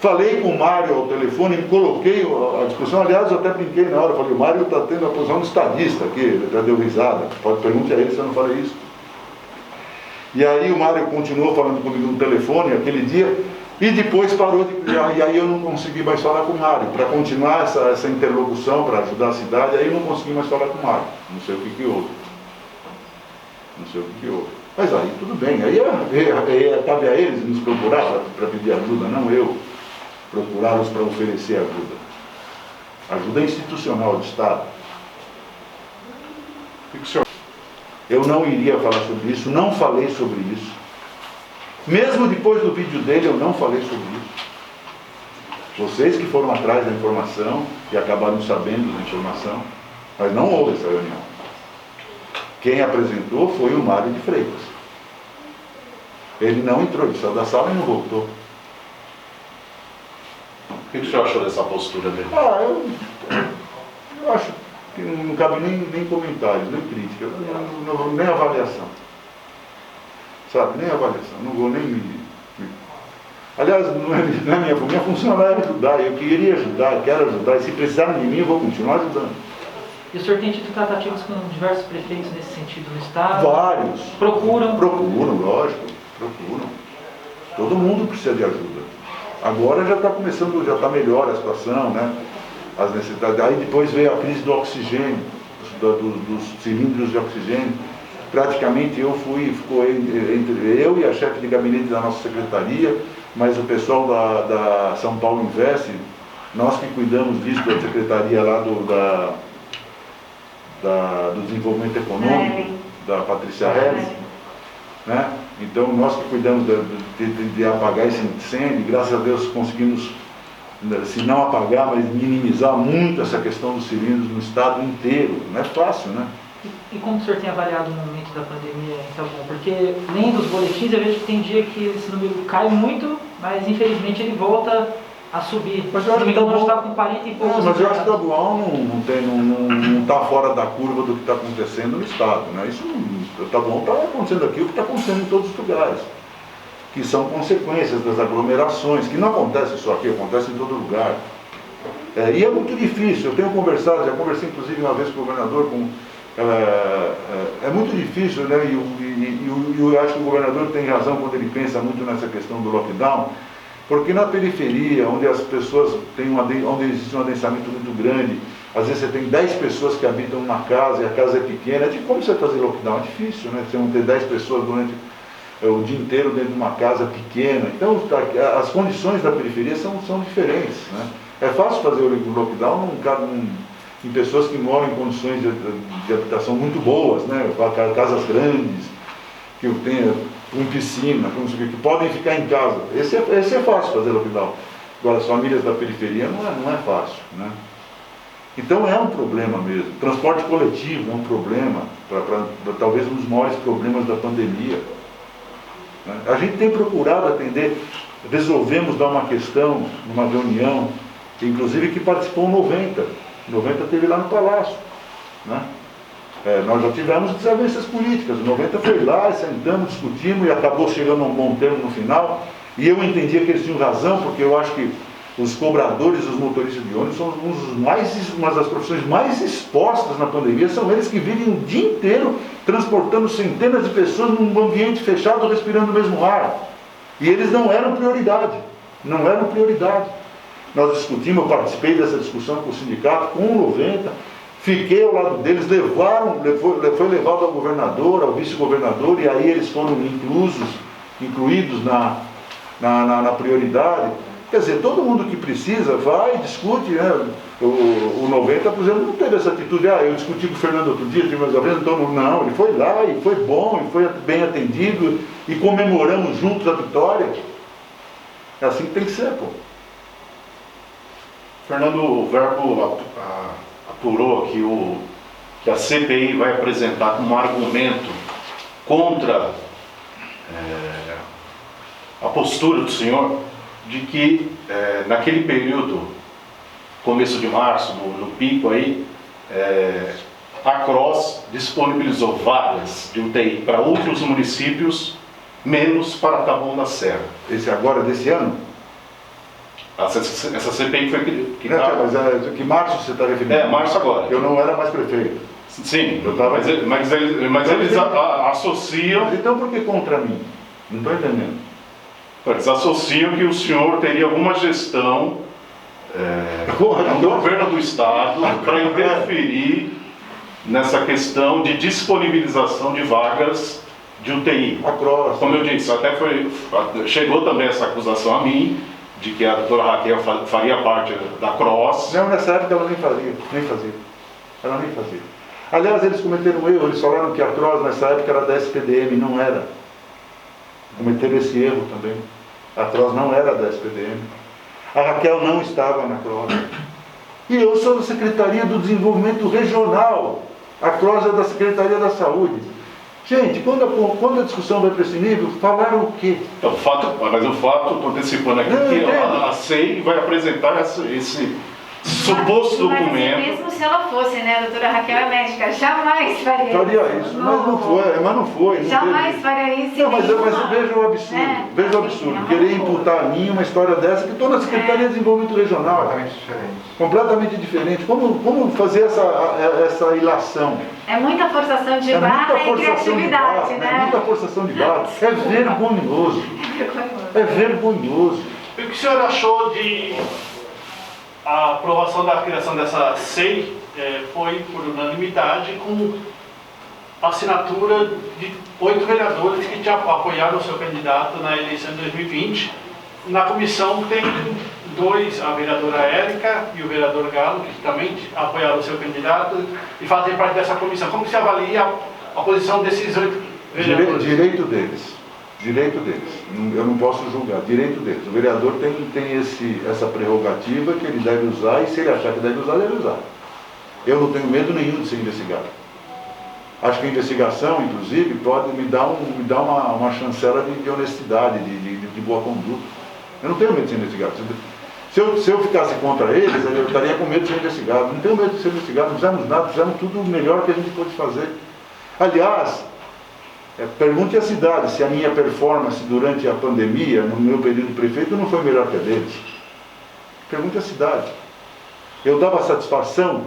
Speaker 1: Falei com o Mário ao telefone, me coloquei a discussão, aliás, eu até brinquei na hora, falei, o Mário está tendo a posição de estadista aqui, ele já deu risada, pode perguntar a ele se eu não falei isso. E aí o Mário continuou falando comigo no telefone aquele dia, e depois parou, e aí eu não consegui mais falar com o Mário, para continuar essa interlocução, para ajudar a cidade, aí eu não consegui mais falar com o Mário, não sei o que houve. Mas aí tudo bem, aí cabe a eles nos procurar para pedir ajuda, não eu procurá-los para oferecer ajuda. Ajuda institucional do Estado. Eu não iria falar sobre isso, não falei sobre isso. Mesmo depois do vídeo dele, eu não falei sobre isso. Vocês que foram atrás da informação e acabaram sabendo da informação, mas não houve essa reunião. Quem apresentou foi o Mário de Freitas. Ele não entrou, ele saiu da sala e não voltou.
Speaker 8: O que o senhor achou dessa postura dele?
Speaker 1: Eu acho que não cabe nem comentários, nem crítica, nem avaliação. Sabe, nem avaliação, não vou nem Aliás, não é minha função é ajudar, eu queria ajudar, eu quero ajudar, e se precisarem de mim, eu vou continuar ajudando.
Speaker 6: E o senhor tem tido tratativas com diversos prefeitos nesse sentido no Estado?
Speaker 1: Vários.
Speaker 6: Procuram,
Speaker 1: lógico, procuram. Todo mundo precisa de ajuda. Agora já está começando, já está melhor a situação, né? As necessidades. Aí depois veio a crise do oxigênio, dos cilindros de oxigênio. Praticamente ficou entre eu e a chefe de gabinete da nossa secretaria, mas o pessoal da São Paulo Invest, nós que cuidamos disso, da secretaria lá do desenvolvimento econômico, da Patrícia Reles, né? Então nós que cuidamos de apagar esse incêndio, graças a Deus conseguimos, se não apagar, mas minimizar muito essa questão dos cilindros no estado inteiro. Não é fácil, né?
Speaker 6: E como o senhor tem avaliado o momento da pandemia em Taboão? Porque lendo os boletins eu vejo que tem dia que esse número cai muito, mas infelizmente ele volta a subir.
Speaker 1: Mas eu acho que
Speaker 6: nós está com 40 e poucos.
Speaker 1: Mas eu acho que o Taboão não está fora da curva do que está acontecendo no estado, né? O Taboão está acontecendo aqui o que está acontecendo em todos os lugares, que são consequências das aglomerações, que não acontece só aqui, acontece em todo lugar. E é muito difícil, eu tenho conversado, já conversei inclusive uma vez com o governador, é muito difícil, né? E eu acho que o governador tem razão quando ele pensa muito nessa questão do lockdown, porque na periferia, onde as pessoas têm onde existe um adensamento muito grande, às vezes você tem 10 pessoas que habitam uma casa e a casa é pequena, como você fazer lockdown? É difícil, né? Você não ter 10 pessoas durante o dia inteiro dentro de uma casa pequena. Então, as condições da periferia são diferentes, né? É fácil fazer o lockdown em pessoas que moram em condições de habitação muito boas, né? Casas grandes, que tenham com piscina, que podem ficar em casa. Esse é fácil fazer lockdown. Agora, as famílias da periferia não é fácil, né? Então é um problema mesmo. Transporte coletivo é um problema, talvez um dos maiores problemas da pandemia. Né? A gente tem procurado atender, resolvemos dar uma questão numa reunião, inclusive que participou o 90. 90 esteve lá no Palácio. Né? Nós já tivemos desavenças políticas. O 90 foi lá, sentamos, discutimos e acabou chegando a um bom termo no final. E eu entendia que eles tinham razão, porque eu acho que os cobradores, os motoristas de ônibus são uma das profissões mais expostas na pandemia. São eles que vivem o dia inteiro transportando centenas de pessoas num ambiente fechado, respirando o mesmo ar. E eles não eram prioridade. Não eram prioridade. Nós discutimos, eu participei dessa discussão com o sindicato, com o 90, fiquei ao lado deles, foi levado ao governador, ao vice-governador, e aí eles foram incluídos na prioridade. Quer dizer, todo mundo que precisa vai, discute, né? O 90, por exemplo, não teve essa atitude, eu discuti com o Fernando outro dia, tive mais vez, então não, ele foi lá e foi bom, e foi bem atendido, e comemoramos juntos a vitória. É assim que tem que ser, pô.
Speaker 8: Fernando, o Verbo apurou que a CPI vai apresentar como argumento contra a postura do senhor de que naquele período, começo de março, no pico aí, a CROSS disponibilizou vagas de UTI para outros municípios, menos para Taboão da Serra.
Speaker 1: Esse agora, desse ano?
Speaker 8: Essa CPI foi
Speaker 1: mas que março você está referindo?
Speaker 8: Março agora.
Speaker 1: Eu não era mais prefeito.
Speaker 8: Sim, mas eles associam...
Speaker 1: Mas então por que contra mim? Não estou entendendo.
Speaker 8: Eles associam que o senhor teria alguma gestão no governo do Estado para interferir nessa questão de disponibilização de vagas de UTI.
Speaker 1: A CROSS.
Speaker 8: Como eu disse, chegou também essa acusação a mim, de que a doutora Raquel faria parte da CROSS.
Speaker 1: Não, nessa época ela nem fazia. Ela nem fazia. Aliás, eles cometeram um erro, eles falaram que a CROSS nessa época era da SPDM, não era. Cometeram esse erro também. A CROSS não era da SPDM. A Raquel não estava na CROSS. E eu sou da Secretaria do Desenvolvimento Regional. A CROSS é da Secretaria da Saúde. Gente, quando a discussão vai para esse nível, falaram o quê?
Speaker 8: Então, mas o fato, estou antecipando aqui, que a SEI vai apresentar esse suposto documento.
Speaker 9: Mas mesmo se ela fosse, né, a doutora Raquel é médica, jamais faria
Speaker 1: isso. Mas não foi.
Speaker 9: Jamais faria isso.
Speaker 1: Não, mas veja o absurdo. Veja o absurdo. Querer imputar a mim uma história dessa, que estou na Secretaria de Desenvolvimento Regional.
Speaker 4: Completamente diferente.
Speaker 1: Completamente diferente. Como fazer essa ilação?
Speaker 9: É muita forçação de barra e criatividade, né?
Speaker 1: É muita forçação de barra. É vergonhoso. É vergonhoso.
Speaker 2: E o que o senhor achou de a aprovação da criação dessa SEI? Foi por unanimidade, com a assinatura de 8 vereadores que apoiaram o seu candidato na eleição de 2020. Na comissão tem 2, a vereadora Érica e o vereador Galo, que também apoiaram o seu candidato e fazem parte dessa comissão. Como se avalia a posição desses 8 vereadores?
Speaker 1: Direito deles. Eu não posso julgar. Direito deles. O vereador tem essa prerrogativa que ele deve usar, e se ele achar que deve usar, deve usar. Eu não tenho medo nenhum de ser investigado. Acho que a investigação, inclusive, pode me dar uma chancela de honestidade, de boa conduta. Eu não tenho medo de ser investigado. Se eu ficasse contra eles, eu estaria com medo de ser investigado. Não tenho medo de ser investigado, não fizemos nada, fizemos tudo o melhor que a gente pôde fazer. Aliás, pergunte à cidade se a minha performance durante a pandemia, no meu período de prefeito, não foi melhor que a deles. Pergunte à cidade. Eu dava satisfação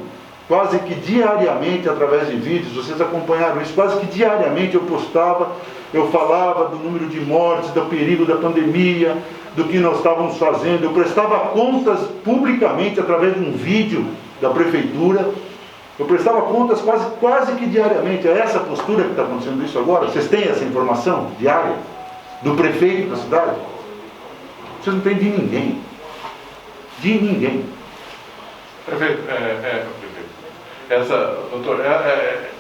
Speaker 1: quase que diariamente, através de vídeos, vocês acompanharam isso, quase que diariamente eu postava, eu falava do número de mortes, do perigo da pandemia, do que nós estávamos fazendo, eu prestava contas publicamente através de um vídeo da prefeitura, eu prestava contas quase que diariamente. É essa postura que está acontecendo isso agora? Vocês têm essa informação diária do prefeito da cidade? Vocês não têm de ninguém. De ninguém.
Speaker 5: Prefeito, doutor,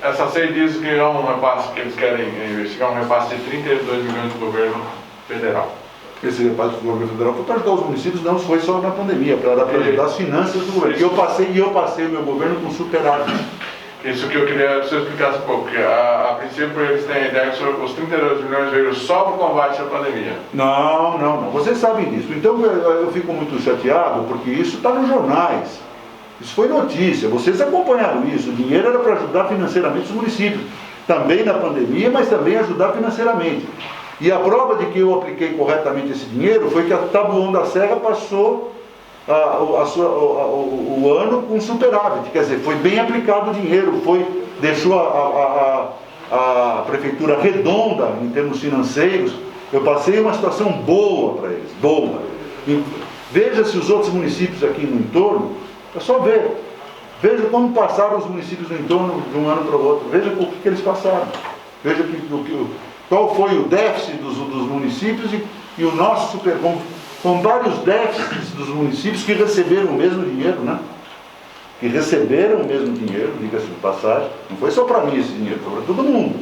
Speaker 5: essa CEI diz que é um repasse que eles querem investigar, um repasse de 32 milhões do governo federal.
Speaker 1: Esse repasse do governo federal foi para ajudar os municípios, não foi só na pandemia, para ajudar as finanças do governo. E eu passei o meu governo com superávit.
Speaker 5: Isso que eu queria que você explicasse um pouco, porque a princípio eles têm a ideia que os 32 milhões veio só para o combate à pandemia.
Speaker 1: Não. Vocês sabem disso. Então eu fico muito chateado, porque isso está nos jornais. Isso foi notícia. Vocês acompanharam isso. O dinheiro era para ajudar financeiramente os municípios. Também na pandemia, mas também ajudar financeiramente. E a prova de que eu apliquei corretamente esse dinheiro foi que a Taboão da Serra passou o ano com superávit, quer dizer, foi bem aplicado o dinheiro, deixou a prefeitura redonda em termos financeiros. Eu passei uma situação boa para eles, boa. E veja se os outros municípios aqui no entorno, é só ver. Veja como passaram os municípios no entorno de um ano para o outro, veja o que eles passaram. Veja qual foi o déficit dos municípios e o nosso superbom. Com vários déficits dos municípios que receberam o mesmo dinheiro, né? Que receberam o mesmo dinheiro, diga-se de passagem. Não foi só para mim esse dinheiro, foi para todo mundo.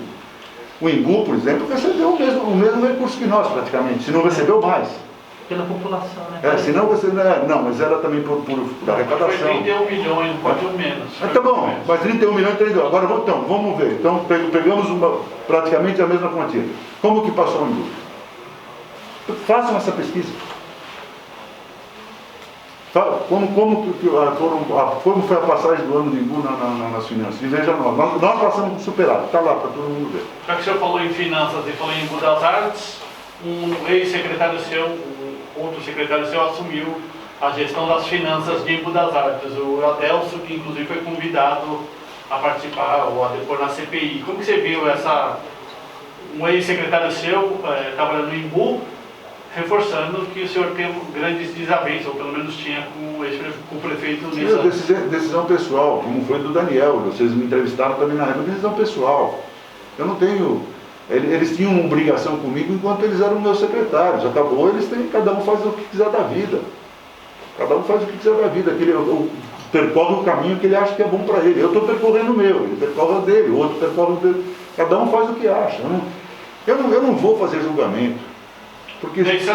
Speaker 1: O Imbu, por exemplo, recebeu o mesmo recurso que nós, praticamente, se não recebeu mais.
Speaker 6: Pela população, né?
Speaker 1: Se não recebeu, não, mas era também por arrecadação.
Speaker 2: Foi 31 milhões, um pouquinho menos.
Speaker 1: Tá bom, mas 31 milhões, 32. Agora, vamos ver. Então, pegamos praticamente a mesma quantia. Como que passou o Imbu? Façam essa pesquisa. Como foi a passagem do ano de Imbu nas finanças? E veja nós passamos com superávit, está lá para todo mundo ver.
Speaker 2: Já que o senhor falou em finanças e falou em Imbu das Artes, um ex-secretário seu, outro secretário seu assumiu a gestão das finanças de Imbu das Artes, o Adelso, que inclusive foi convidado a participar ou a depor na CPI. Como que você viu um ex-secretário seu trabalhando no Imbu, reforçando que o senhor tem grandes desavenças, ou pelo menos tinha com o prefeito nessa...
Speaker 1: Decisão pessoal, como foi do Daniel, vocês me entrevistaram também na época, decisão pessoal. Eu não tenho... Eles tinham uma obrigação comigo enquanto eles eram meus secretários. Acabou, cada um faz o que quiser da vida. Cada um faz o que quiser da vida. Percorre o caminho que ele acha que é bom para ele. Eu estou percorrendo o meu, ele percorre o dele, o outro percorre o dele. Cada um faz o que acha. Eu não vou fazer julgamento. Porque se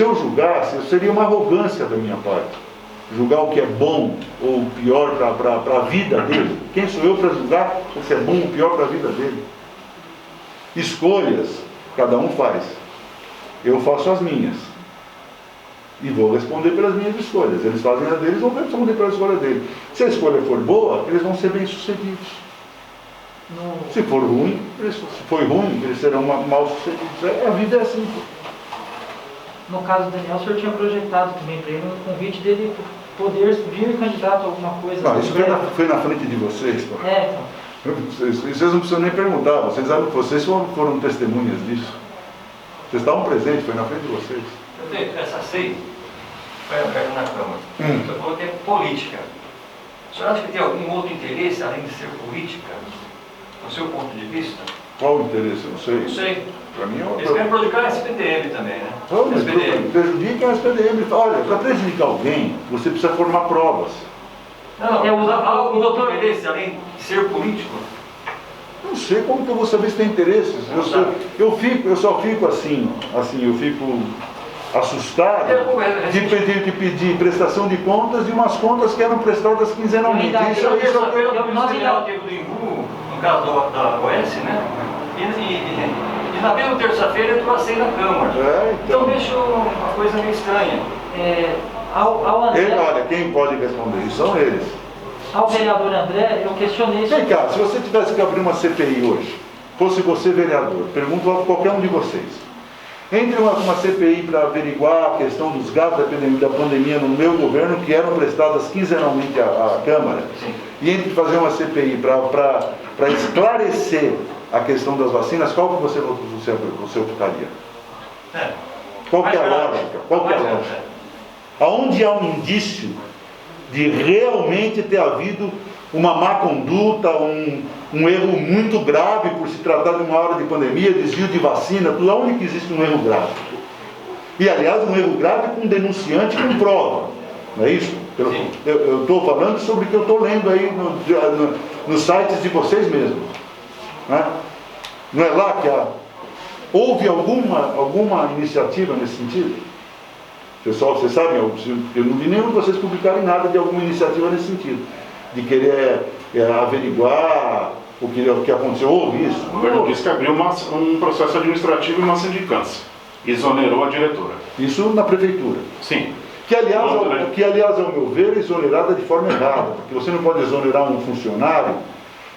Speaker 1: eu julgasse, seria uma arrogância da minha parte. Julgar o que é bom ou pior para a vida dele. Quem sou eu para julgar o que é bom ou pior para a vida dele? Escolhas, cada um faz. Eu faço as minhas. E vou responder pelas minhas escolhas. Eles fazem as deles, vão responder pela escolha deles. Se a escolha for boa, eles vão ser bem-sucedidos. Se for ruim, eles serão mal sucedidos. A vida é assim.
Speaker 6: No caso do Daniel, o senhor tinha projetado também para ele um convite dele poder vir candidato a alguma coisa.
Speaker 1: Não, isso foi na frente de vocês. Pô.
Speaker 6: Então.
Speaker 1: Vocês não precisam nem perguntar, vocês foram testemunhas disso. Vocês estavam presentes, foi na frente de vocês.
Speaker 7: Essa CEI foi aberta na Câmara. O senhor falou que é política. O senhor acha que tem algum outro interesse além de ser política? Do seu ponto de vista?
Speaker 1: Qual o interesse? Eu não sei.
Speaker 7: Não sei.
Speaker 1: Para mim é uma...
Speaker 7: Eles querem prejudicar a SPDM também, né?
Speaker 1: Prejudiquem a SPDM. Olha, para prejudicar alguém, você precisa formar provas.
Speaker 7: Há algum outro interesse além de ser político?
Speaker 1: Não sei como que eu vou saber se tem interesses. Eu só fico assim, eu fico assustado de pedir prestação de contas de umas contas que eram prestadas quinzenalmente.
Speaker 7: Isso teve do Imbu, no caso da OS, né? E na mesma terça-feira entrou a CEI na Câmara. Então deixa uma coisa meio estranha.
Speaker 1: Olha, quem pode responder isso são eles.
Speaker 6: Ao vereador André, eu questionei...
Speaker 1: Vem cá, se você tivesse que abrir uma CPI hoje, fosse você vereador, pergunto a qualquer um de vocês, Entre uma CPI para averiguar a questão dos gastos da pandemia no meu governo, que eram prestadas quinzenalmente à Câmara, e entre fazer uma CPI para esclarecer a questão das vacinas, qual que você optaria? Qual que é a lógica? Qual que é a lógica? Aonde há um indício de realmente ter havido uma má conduta, um erro muito grave por se tratar de uma hora de pandemia, desvio de vacina, tudo, onde que existe um erro grave? E, aliás, um erro grave com denunciante com prova, não é isso? Eu estou falando sobre o que eu estou lendo aí nos sites de vocês mesmos. Né? Não é lá que houve alguma iniciativa nesse sentido? Pessoal, vocês sabem, eu não vi nenhum de vocês publicarem nada de alguma iniciativa nesse sentido, de querer averiguar o que aconteceu. Houve isso?
Speaker 8: O governo disse que abriu um processo administrativo e uma sindicância. Exonerou a diretora.
Speaker 1: Isso na prefeitura?
Speaker 8: Sim.
Speaker 1: Que aliás, ao meu ver, é exonerada de forma errada, porque você não pode exonerar um funcionário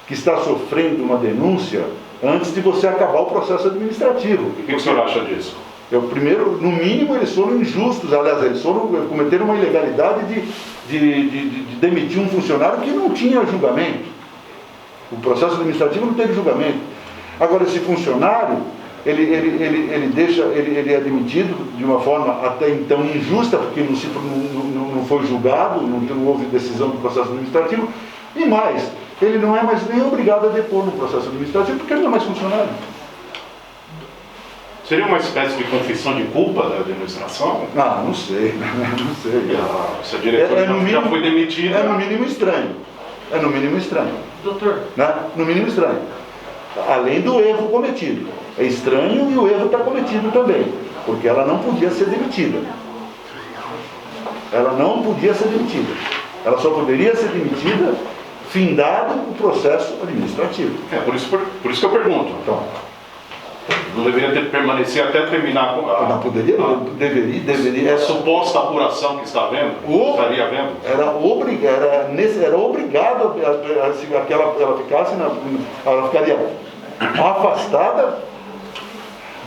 Speaker 1: que está sofrendo uma denúncia antes de você acabar o processo administrativo.
Speaker 8: E o que o senhor acha disso?
Speaker 1: Primeiro, no mínimo, eles foram injustos, aliás, eles cometeram uma ilegalidade de demitir um funcionário que não tinha julgamento. O processo administrativo não teve julgamento. Agora, esse funcionário, ele é demitido de uma forma até então injusta, porque não foi julgado, não houve decisão do processo administrativo, e mais, ele não é mais nem obrigado a depor no processo administrativo, porque ele não é mais funcionário.
Speaker 8: Seria uma espécie de confissão de culpa da administração?
Speaker 1: Não sei, não sei.
Speaker 8: Se a diretora já foi demitida...
Speaker 1: É no mínimo estranho. É no mínimo estranho.
Speaker 6: Doutor.
Speaker 1: Né? No mínimo estranho. Além do erro cometido. É estranho e o erro está cometido também. Porque ela não podia ser demitida. Ela não podia ser demitida. Ela só poderia ser demitida findado o processo administrativo.
Speaker 8: Por isso que eu pergunto.
Speaker 1: Então,
Speaker 8: não deveria permanecer até terminar com a...
Speaker 1: Não poderia, deveria.
Speaker 8: A suposta apuração que estaria havendo?
Speaker 1: Era obrigado que ela ficaria afastada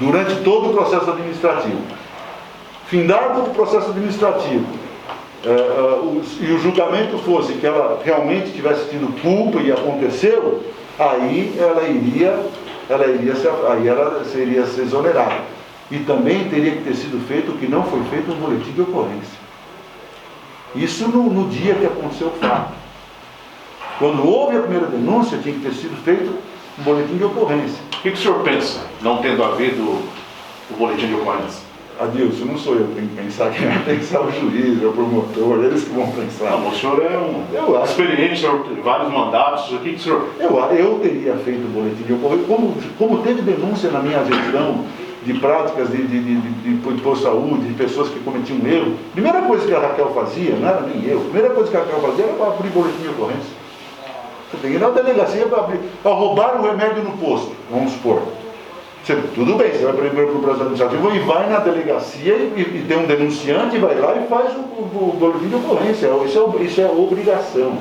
Speaker 1: durante todo o processo administrativo. Findado o processo administrativo, e o julgamento fosse que ela realmente tivesse tido culpa e aconteceu, aí ela seria ser exonerada. E também teria que ter sido feito o que não foi feito, um boletim de ocorrência. Isso no dia que aconteceu o fato. Quando houve a primeira denúncia, tinha que ter sido feito um boletim de ocorrência.
Speaker 8: O que o senhor pensa, não tendo havido o boletim de ocorrência?
Speaker 1: Adilson, não sou eu que tenho que pensar, quem vai pensar o juiz, o promotor, eles que vão pensar.
Speaker 8: Não, o senhor é experiente, o senhor tem vários mandatos, o que o senhor...
Speaker 1: Eu teria feito o boletim de ocorrência, como teve denúncia na minha gestão de práticas de saúde, de pessoas que cometiam erro, a primeira coisa que a Raquel fazia, não era nem eu, a primeira coisa que a Raquel fazia era abrir boletim de ocorrência. Você tem que ir na delegacia para roubar um remédio no posto, vamos supor. Tudo bem, você vai primeiro para o processo administrativo e vai na delegacia e tem um denunciante, vai lá e faz o boletim de ocorrência. Isso é obrigação.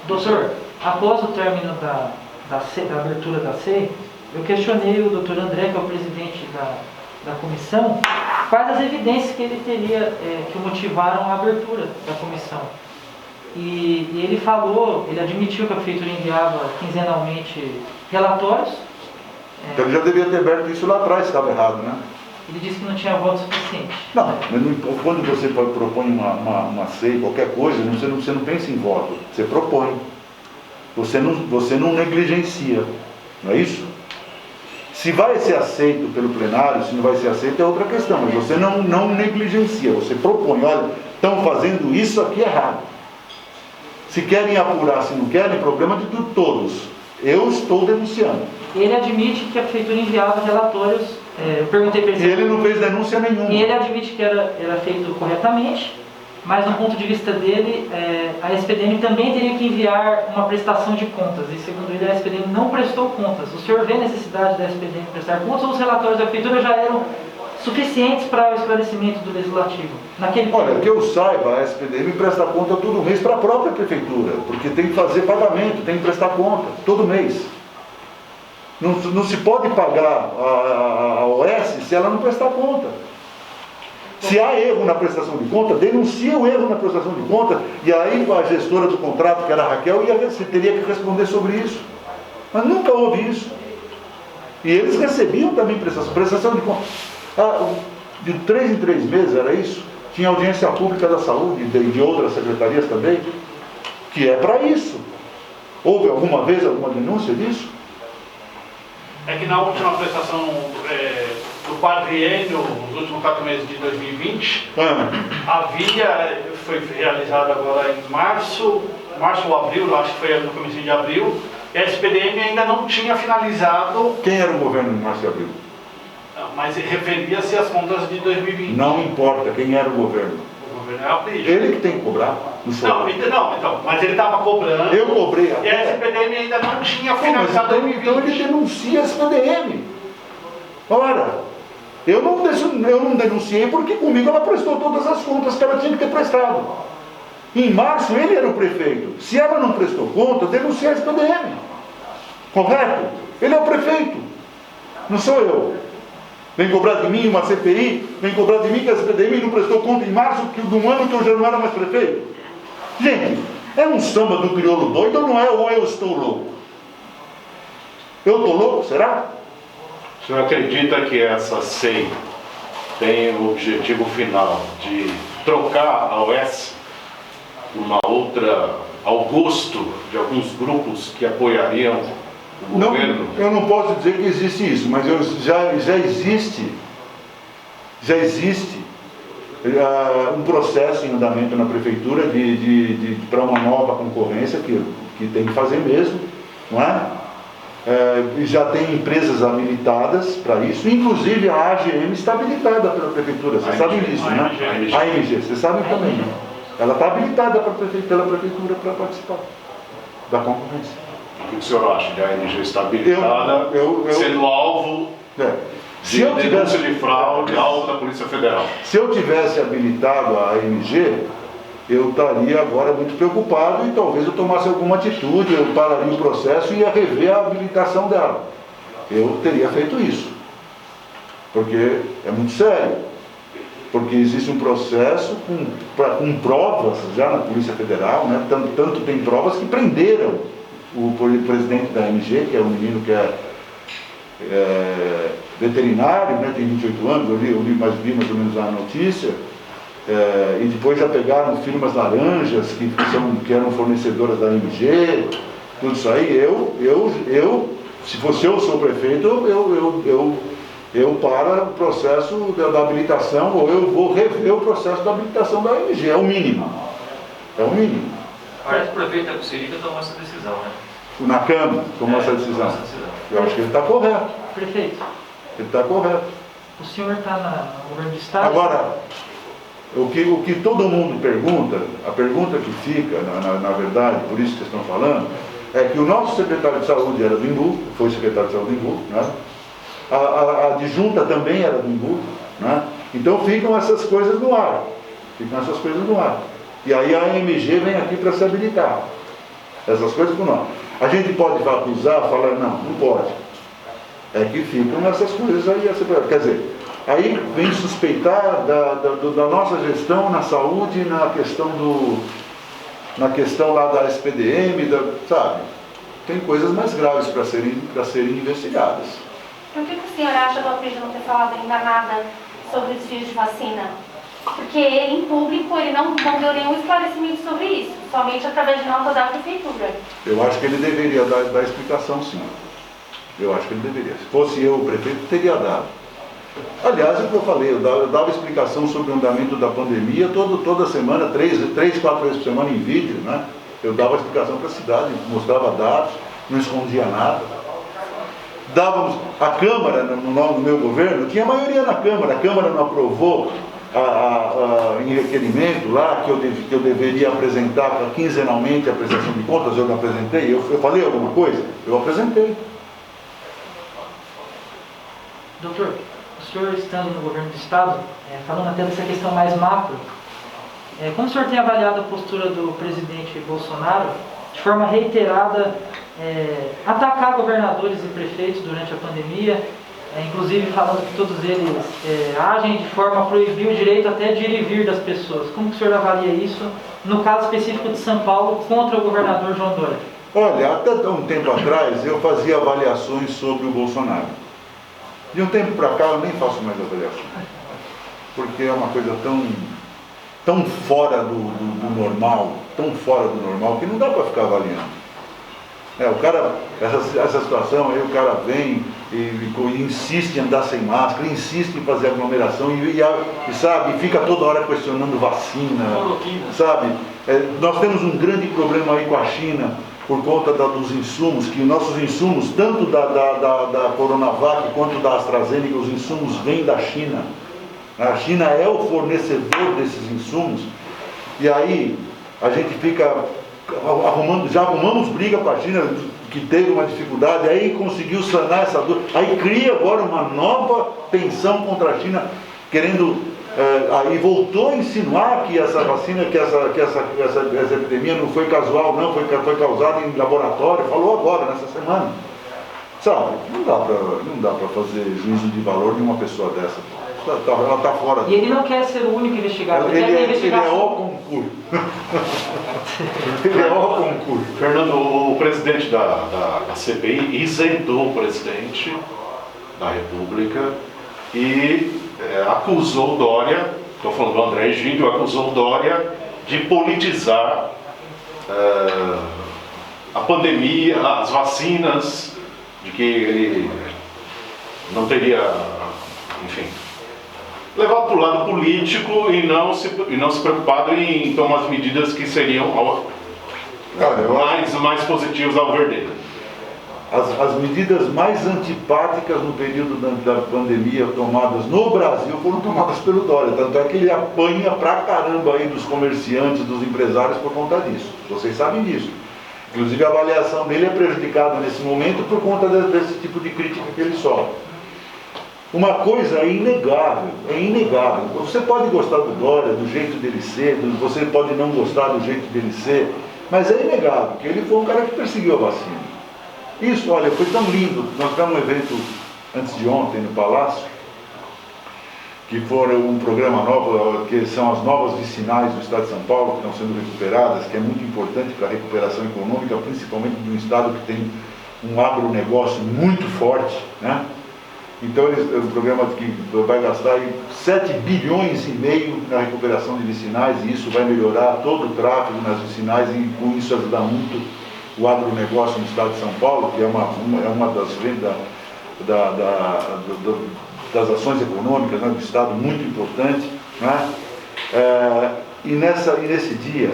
Speaker 6: Doutor, após o término da abertura da SEI, eu questionei o doutor André, que é o presidente da comissão, quais as evidências que ele teria que motivaram a abertura da comissão. E ele admitiu que a prefeitura enviava quinzenalmente relatórios.
Speaker 1: Então ele já devia ter aberto isso lá atrás, estava errado, né?
Speaker 6: Ele disse que não tinha voto suficiente.
Speaker 1: Não, quando você propõe uma SEI, qualquer coisa, você não pensa em voto, você propõe. Você não negligencia, não é isso? Se vai ser aceito pelo plenário, se não vai ser aceito é outra questão, mas você não negligencia, você propõe, olha, estão fazendo isso aqui errado. Se querem apurar, se não querem, problema de todos. Eu estou denunciando.
Speaker 6: Ele admite que a prefeitura enviava relatórios, eu perguntei para ele...
Speaker 1: E ele não fez denúncia nenhuma.
Speaker 6: E ele admite que era feito corretamente, mas do ponto de vista dele, a SPDM também teria que enviar uma prestação de contas, e segundo ele a SPDM não prestou contas. O senhor vê a necessidade da SPDM prestar contas ou os relatórios da prefeitura já eram suficientes para o esclarecimento do legislativo?
Speaker 1: Olha, que eu saiba, a SPDM presta conta todo mês para a própria prefeitura, porque tem que fazer pagamento, tem que prestar conta, todo mês. Não se pode pagar a OS se ela não prestar conta. Se há erro na prestação de conta, denuncia o erro na prestação de conta, e aí a gestora do contrato, que era a Raquel, teria que responder sobre isso. Mas nunca houve isso. E eles recebiam também prestação de conta. De 3 em 3 meses, era isso? Tinha audiência pública da saúde, de outras secretarias também, que é para isso. Houve alguma vez alguma denúncia disso?
Speaker 2: É que na última prestação do quadriênio, nos últimos 4 meses de 2020, foi realizada agora em março ou abril, acho que foi no começo de abril, e a SPDM ainda não tinha finalizado.
Speaker 1: Quem era o governo em março e abril?
Speaker 2: Mas referia-se às contas de 2020.
Speaker 1: Não importa quem era o governo.
Speaker 2: O governo é a Pris.
Speaker 1: Ele que tem que cobrar.
Speaker 2: Não, mas ele estava cobrando.
Speaker 1: Eu cobrei até.
Speaker 2: E a SPDM ainda não tinha finalizado 2020.
Speaker 1: Então ele denuncia a SPDM. Ora, eu não denunciei porque comigo ela prestou todas as contas que ela tinha que ter prestado. Em março ele era o prefeito. Se ela não prestou conta, denuncia a SPDM. Correto? Ele é o prefeito. Não sou eu. Vem cobrar de mim uma CPI, vem cobrar de mim que a SPDM não prestou conta em março de um ano que eu já não era mais prefeito. Gente, é um samba do crioulo doido ou não é? Ou eu estou louco? Eu estou louco, será?
Speaker 8: O senhor acredita que essa SEI tem o objetivo final de trocar a OS por uma outra, ao gosto de alguns grupos que apoiariam o governo?
Speaker 1: Eu não posso dizer que existe isso, mas já existe um processo em andamento na prefeitura para uma nova concorrência que tem que fazer mesmo, não é? E já tem empresas habilitadas para isso, inclusive a AGM está habilitada pela prefeitura, vocês sabem disso, né? A AMG, vocês sabem também, né? Ela está habilitada pela prefeitura para participar da concorrência.
Speaker 8: O que o senhor acha de a AMG estar habilitada, sendo alvo de denúncia de fraude alta da Polícia Federal?
Speaker 1: Se eu tivesse habilitado a AMG, eu estaria agora muito preocupado e talvez eu tomasse alguma atitude, eu pararia o processo e ia rever a habilitação dela. Eu teria feito isso, porque é muito sério, porque existe um processo com provas já na Polícia Federal, né? Tanto tem provas que prenderam o presidente da AMG, que é um menino que é veterinário, né? Tem 28 anos, eu vi mais ou menos a notícia. E depois já pegaram firmas laranjas que eram fornecedoras da AMG, tudo isso aí. Se fosse eu sou prefeito, eu para o processo da habilitação, ou eu vou rever o processo da habilitação da AMG, é o mínimo. É o mínimo.
Speaker 7: Parece que o prefeito da Cosserica tomou essa decisão, né?
Speaker 1: Na Câmara tomou essa decisão. Eu acho que ele está correto.
Speaker 6: Prefeito.
Speaker 1: Ele está correto.
Speaker 6: O senhor está no governo do Estado?
Speaker 1: Agora, o que todo mundo pergunta, a pergunta que fica, na verdade, por isso que vocês estão falando, é que o nosso secretário de saúde era do Imbu, foi secretário de saúde do Imbu, né? A adjunta também era do Imbu, né? Então ficam essas coisas no ar. E aí a AMG vem aqui para se habilitar. Essas coisas por nós. A gente pode acusar, falar, não pode. É que ficam essas coisas aí. Quer dizer, aí vem suspeitar da nossa gestão na saúde, na questão lá da SPDM, sabe? Tem coisas mais graves para serem investigadas.
Speaker 10: Por que o senhor acha, doutor, de não ter falado ainda nada sobre o desvio de vacina? Porque ele, em público, ele não deu nenhum esclarecimento sobre isso, somente através de nota da prefeitura.
Speaker 1: Eu acho que ele deveria dar explicação, sim. Eu acho que ele deveria. Se fosse eu o prefeito, teria dado. Aliás, é o que eu falei, eu dava explicação sobre o andamento da pandemia toda semana, 3, 4 vezes por semana em vídeo, né? Eu dava explicação para a cidade, mostrava dados, não escondia nada. A Câmara, no meu governo, tinha maioria na Câmara, a Câmara não aprovou em requerimento lá que eu deveria apresentar quinzenalmente a prestação de contas, eu não apresentei, eu falei alguma coisa? Eu apresentei.
Speaker 6: Doutor, o senhor estando no governo do Estado, falando até dessa questão mais macro, como o senhor tem avaliado a postura do presidente Bolsonaro, de forma reiterada, atacar governadores e prefeitos durante a pandemia, inclusive falando que todos eles agem de forma a proibir o direito até de ir e vir das pessoas. Como que o senhor avalia isso, no caso específico de São Paulo, contra o governador João Dória?
Speaker 1: Olha, até um tempo atrás eu fazia avaliações sobre o Bolsonaro. De um tempo para cá eu nem faço mais avaliações, porque é uma coisa tão fora do normal, que não dá para ficar avaliando. O cara, essa situação aí, o cara vem e insiste em andar sem máscara, insiste em fazer aglomeração e sabe, fica toda hora questionando vacina, sabe? Nós temos um grande problema aí com a China por conta dos insumos, que nossos insumos, tanto da Coronavac quanto da AstraZeneca, os insumos vêm da China. A China é o fornecedor desses insumos, e aí a gente fica já arrumamos briga com a China, que teve uma dificuldade, aí conseguiu sanar essa dor, aí cria agora uma nova tensão contra a China, querendo, aí voltou a insinuar que essa vacina, que essa epidemia não foi casual, não, foi causada em laboratório, falou agora, nessa semana. Sabe, não dá para fazer juízo de valor de uma pessoa dessa. Ela está fora.
Speaker 6: E ele não quer ser o único investigado.
Speaker 1: Ele é o concurso. Ele é o concurso.
Speaker 8: Fernando, o presidente da CPI isentou o presidente da República e acusou o Dória, estou falando do André Egídio, acusou o Dória de politizar a pandemia, as vacinas, de que ele não teria, enfim, levado para o lado político e não se preocupado em tomar as medidas que seriam mais positivas ao ver dele.
Speaker 1: As medidas mais antipáticas no período da pandemia tomadas no Brasil foram tomadas pelo Dória, tanto é que ele apanha pra caramba aí dos comerciantes, dos empresários por conta disso. Vocês sabem disso. Inclusive a avaliação dele é prejudicada nesse momento por conta desse tipo de crítica que ele sofre. Uma coisa é inegável. Você pode gostar do Dória, do jeito dele ser, você pode não gostar do jeito dele ser, mas é inegável que ele foi um cara que perseguiu a vacina. Isso, olha, foi tão lindo. Nós tivemos um evento antes de ontem no Palácio, que foi um programa novo, que são as novas vicinais do Estado de São Paulo, que estão sendo recuperadas, que é muito importante para a recuperação econômica, principalmente de um Estado que tem um agronegócio muito forte, né? Então, é um programa que vai gastar aí 7 bilhões e meio na recuperação de vicinais, e isso vai melhorar todo o tráfego nas vicinais e com isso ajudar muito o agronegócio no Estado de São Paulo, que é uma das vendas das ações econômicas, né, do Estado, muito importante, né? E nesse dia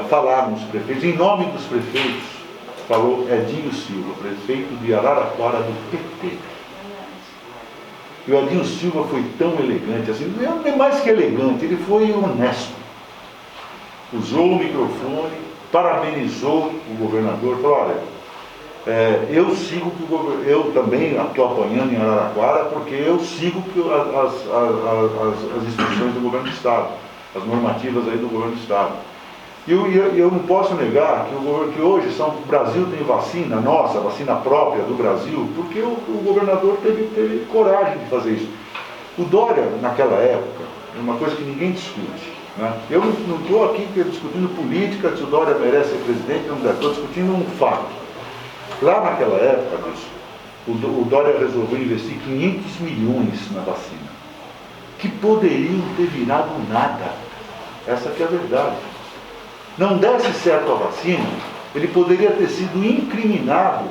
Speaker 1: falaram os prefeitos, em nome dos prefeitos, falou Edinho Silva, prefeito de Araraquara do PT. E o Edinho Silva foi tão elegante, assim, não é mais que elegante, ele foi honesto. Usou o microfone, parabenizou o governador, falou, olha, eu também estou apanhando em Araraquara porque eu sigo as instruções do governo do Estado, as normativas aí do governo do Estado. E eu não posso negar que hoje o Brasil tem vacina nossa, vacina própria do Brasil, porque o governador teve coragem de fazer isso. O Dória, naquela época, é uma coisa que ninguém discute, né? Eu não estou aqui discutindo política, se o Dória merece ser presidente, não deve, estou discutindo um fato. Lá naquela época, o Dória resolveu investir 500 milhões na vacina, que poderiam ter virado nada. Essa que é a verdade. Não desse certo a vacina, ele poderia ter sido incriminado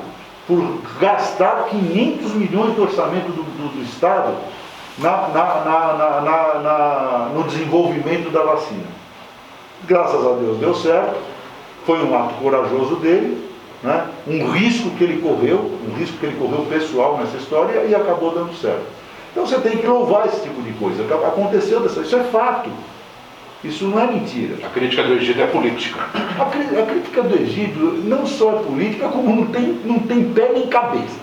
Speaker 1: por gastar 500 milhões do orçamento do Estado no desenvolvimento da vacina. Graças a Deus deu certo, foi um ato corajoso dele, né? Um risco que ele correu pessoal nessa história, e acabou dando certo. Então você tem que louvar esse tipo de coisa. Aconteceu isso é fato. Isso não é mentira.
Speaker 8: A crítica do Egídio é política.
Speaker 1: A crítica do Egídio não só é política, como não tem pé nem cabeça.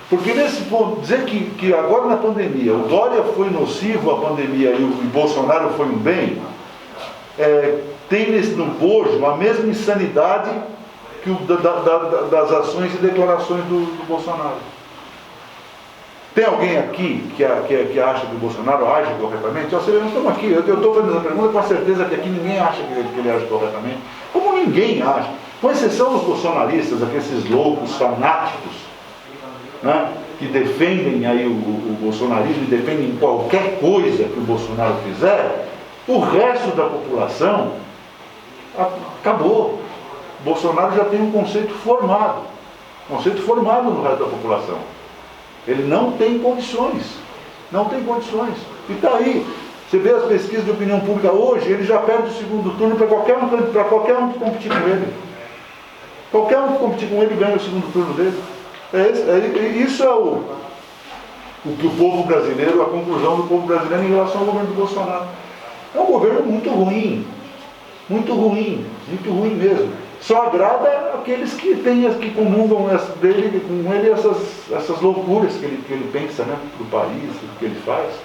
Speaker 1: Porque nesse ponto, dizer que agora na pandemia o Dória foi nocivo à pandemia e o Bolsonaro foi um bem, tem no bojo a mesma insanidade que das ações e declarações do Bolsonaro. Tem alguém aqui que acha que o Bolsonaro age corretamente? Nós estamos aqui, eu estou fazendo essa pergunta com a certeza que aqui ninguém acha que ele age corretamente. Como ninguém acha? Com exceção dos bolsonaristas, aqueles loucos fanáticos, né, que defendem aí o bolsonarismo e defendem qualquer coisa que o Bolsonaro fizer, o resto da população acabou. O Bolsonaro já tem um conceito formado no resto da população. Ele não tem condições. E está aí. Você vê as pesquisas de opinião pública hoje, ele já perde o segundo turno para qualquer um que competir com ele. Qualquer um que competir com ele ganha o segundo turno dele. Isso é o que o povo brasileiro, a conclusão do povo brasileiro em relação ao governo do Bolsonaro. É um governo muito ruim mesmo. Só agrada aqueles que comungam com ele essas loucuras que ele pensa, né, para o país, o que ele faz.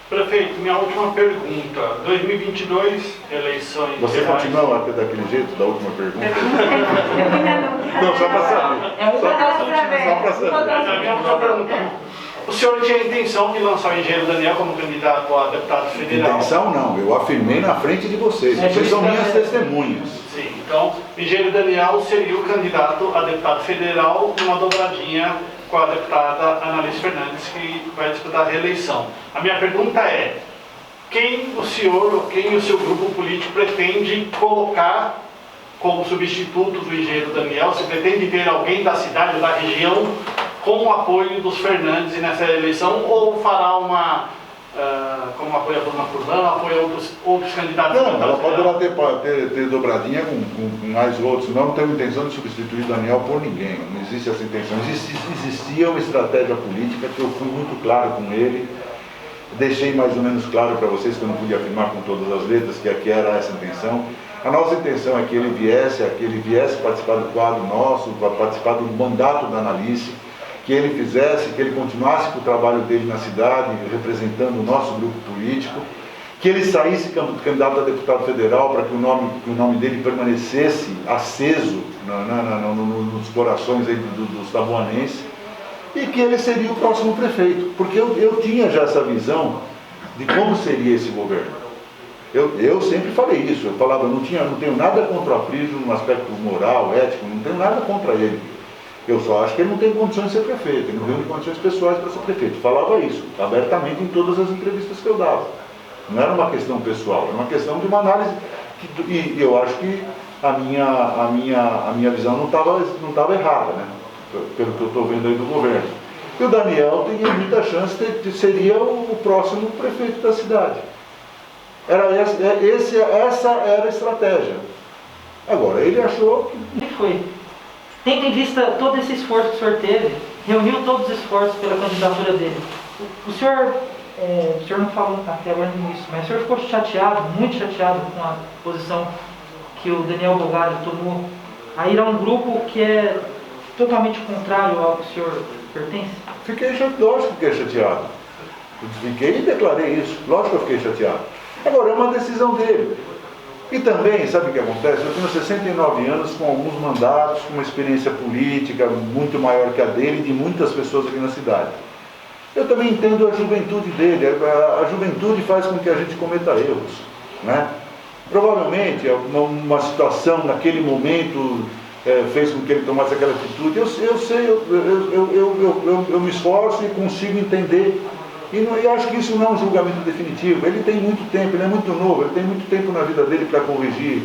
Speaker 2: Prefeito, minha última pergunta. 2022, eleições.
Speaker 1: Você continua daquele jeito, da última pergunta? Não, só para saber. Só para saber.
Speaker 2: Minha última pergunta. O senhor tinha a intenção de lançar o engenheiro Daniel como candidato a deputado federal?
Speaker 1: Intenção não, eu afirmei na frente de vocês. Vocês são minhas testemunhas.
Speaker 2: Sim, então o engenheiro Daniel seria o candidato a deputado federal numa dobradinha com a deputada Analice Fernandes, que vai disputar a reeleição. A minha pergunta é: quem o senhor ou quem o seu grupo político pretende colocar como substituto do engenheiro Daniel? Se pretende ter alguém da cidade ou da região com o apoio dos Fernandes nessa eleição, ou fará uma, como apoia a Bruna Furlan, apoia outros candidatos?
Speaker 1: Não, ela poderá ter dobradinha com mais outros. Nós não temos intenção de substituir Daniel por ninguém, não existe essa intenção. Existia uma estratégia política que eu fui muito claro com ele, deixei mais ou menos claro para vocês que eu não podia afirmar com todas as letras que aqui era essa intenção. A nossa intenção é que ele viesse participar do quadro nosso, participar do mandato da Analice, que ele continuasse com o trabalho dele na cidade, representando o nosso grupo político, que ele saísse candidato a deputado federal para que o nome dele permanecesse aceso nos corações aí dos taboanenses, e que ele seria o próximo prefeito, porque eu tinha já essa visão de como seria esse governo. Eu sempre falei isso, eu falava, não tenho nada contra o Aprígio no aspecto moral, ético, não tenho nada contra ele. Eu só acho que ele não tem condições de ser prefeito, ele não tem condições pessoais para ser prefeito. Falava isso, abertamente em todas as entrevistas que eu dava. Não era uma questão pessoal, era uma questão de uma análise, e eu acho que a minha visão não estava errada, né? Pelo que eu estou vendo aí do governo. E o Daniel tem muita chance de seria o próximo prefeito da cidade. Essa era a estratégia. Agora, ele achou que...
Speaker 6: Foi. Tendo em vista todo esse esforço que o senhor teve, reuniu todos os esforços pela candidatura dele. O senhor não falou até agora no início, mas o senhor ficou chateado, muito chateado com a posição que o Daniel Bolgari tomou a ir a um grupo que é totalmente contrário ao que o senhor pertence?
Speaker 1: Lógico que fiquei chateado. Fiquei e declarei isso. Lógico que eu fiquei chateado. Agora, é uma decisão dele. E também, sabe o que acontece? Eu tenho 69 anos com alguns mandatos, com uma experiência política muito maior que a dele e de muitas pessoas aqui na cidade. Eu também entendo a juventude dele. A juventude faz com que a gente cometa erros, né? Provavelmente, uma situação naquele momento fez com que ele tomasse aquela atitude. Eu sei, eu me esforço e consigo entender. E acho que isso não é um julgamento definitivo. Ele tem muito tempo, ele é muito novo, ele tem muito tempo na vida dele para corrigir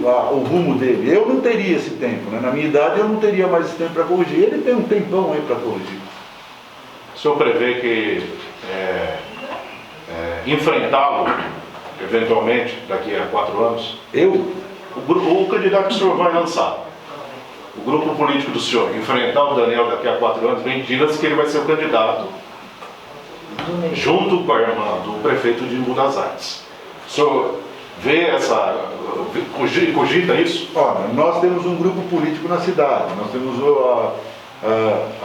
Speaker 1: o rumo dele. Eu não teria esse tempo, né? Na minha idade eu não teria mais esse tempo para corrigir. Ele tem um tempão aí para corrigir.
Speaker 8: O senhor prevê que enfrentá-lo, eventualmente, daqui a 4 anos? O candidato que o senhor vai lançar, o grupo político do senhor, enfrentar o Daniel daqui a 4 anos, diz que ele vai ser o candidato junto com a irmã do prefeito de Embu das Artes. O senhor vê cogita isso?
Speaker 1: Olha, nós temos um grupo político na cidade, nós temos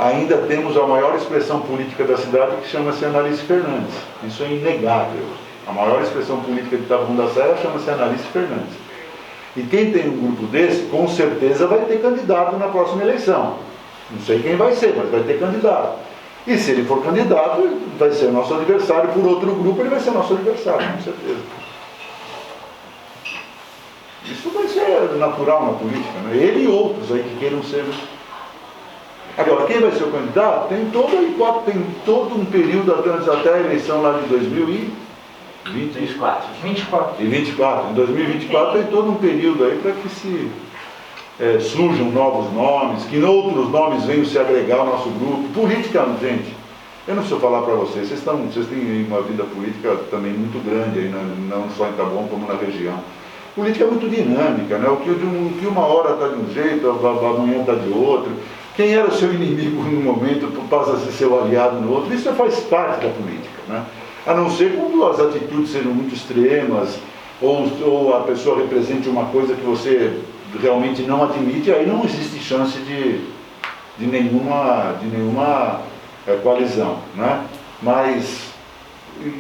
Speaker 1: ainda temos a maior expressão política da cidade, que chama-se Analice Fernandes. Isso é inegável. A maior expressão política de Taboão da Serra chama-se Analice Fernandes. E quem tem um grupo desse, com certeza vai ter candidato na próxima eleição. Não sei quem vai ser, mas vai ter candidato. E se ele for candidato, vai ser nosso adversário. Por outro grupo, ele vai ser nosso adversário, com certeza. Isso vai ser natural na política, né? Ele e outros aí que queiram ser. Agora, quem vai ser o candidato? Tem todo um período até a eleição lá de 2024. Em 2024 tem todo um período aí para que surjam novos nomes, que outros nomes venham se agregar ao nosso grupo. Política, gente, eu não preciso falar para vocês, vocês têm uma vida política também muito grande aí, não só em Taboão como na região. Política é muito dinâmica, né? O que uma hora está de um jeito, amanhã está de outro. Quem era o seu inimigo num momento passa a ser seu aliado no outro. Isso faz parte da política, né? A não ser quando as atitudes sejam muito extremas, ou a pessoa represente uma coisa que você realmente não admite, aí não existe chance de nenhuma coalizão, né? Mas,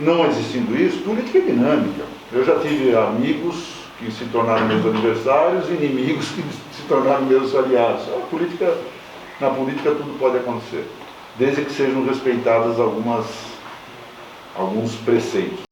Speaker 1: não existindo isso, política é dinâmica. Eu já tive amigos que se tornaram meus adversários e inimigos que se tornaram meus aliados. Na política tudo pode acontecer, desde que sejam respeitadas alguns preceitos.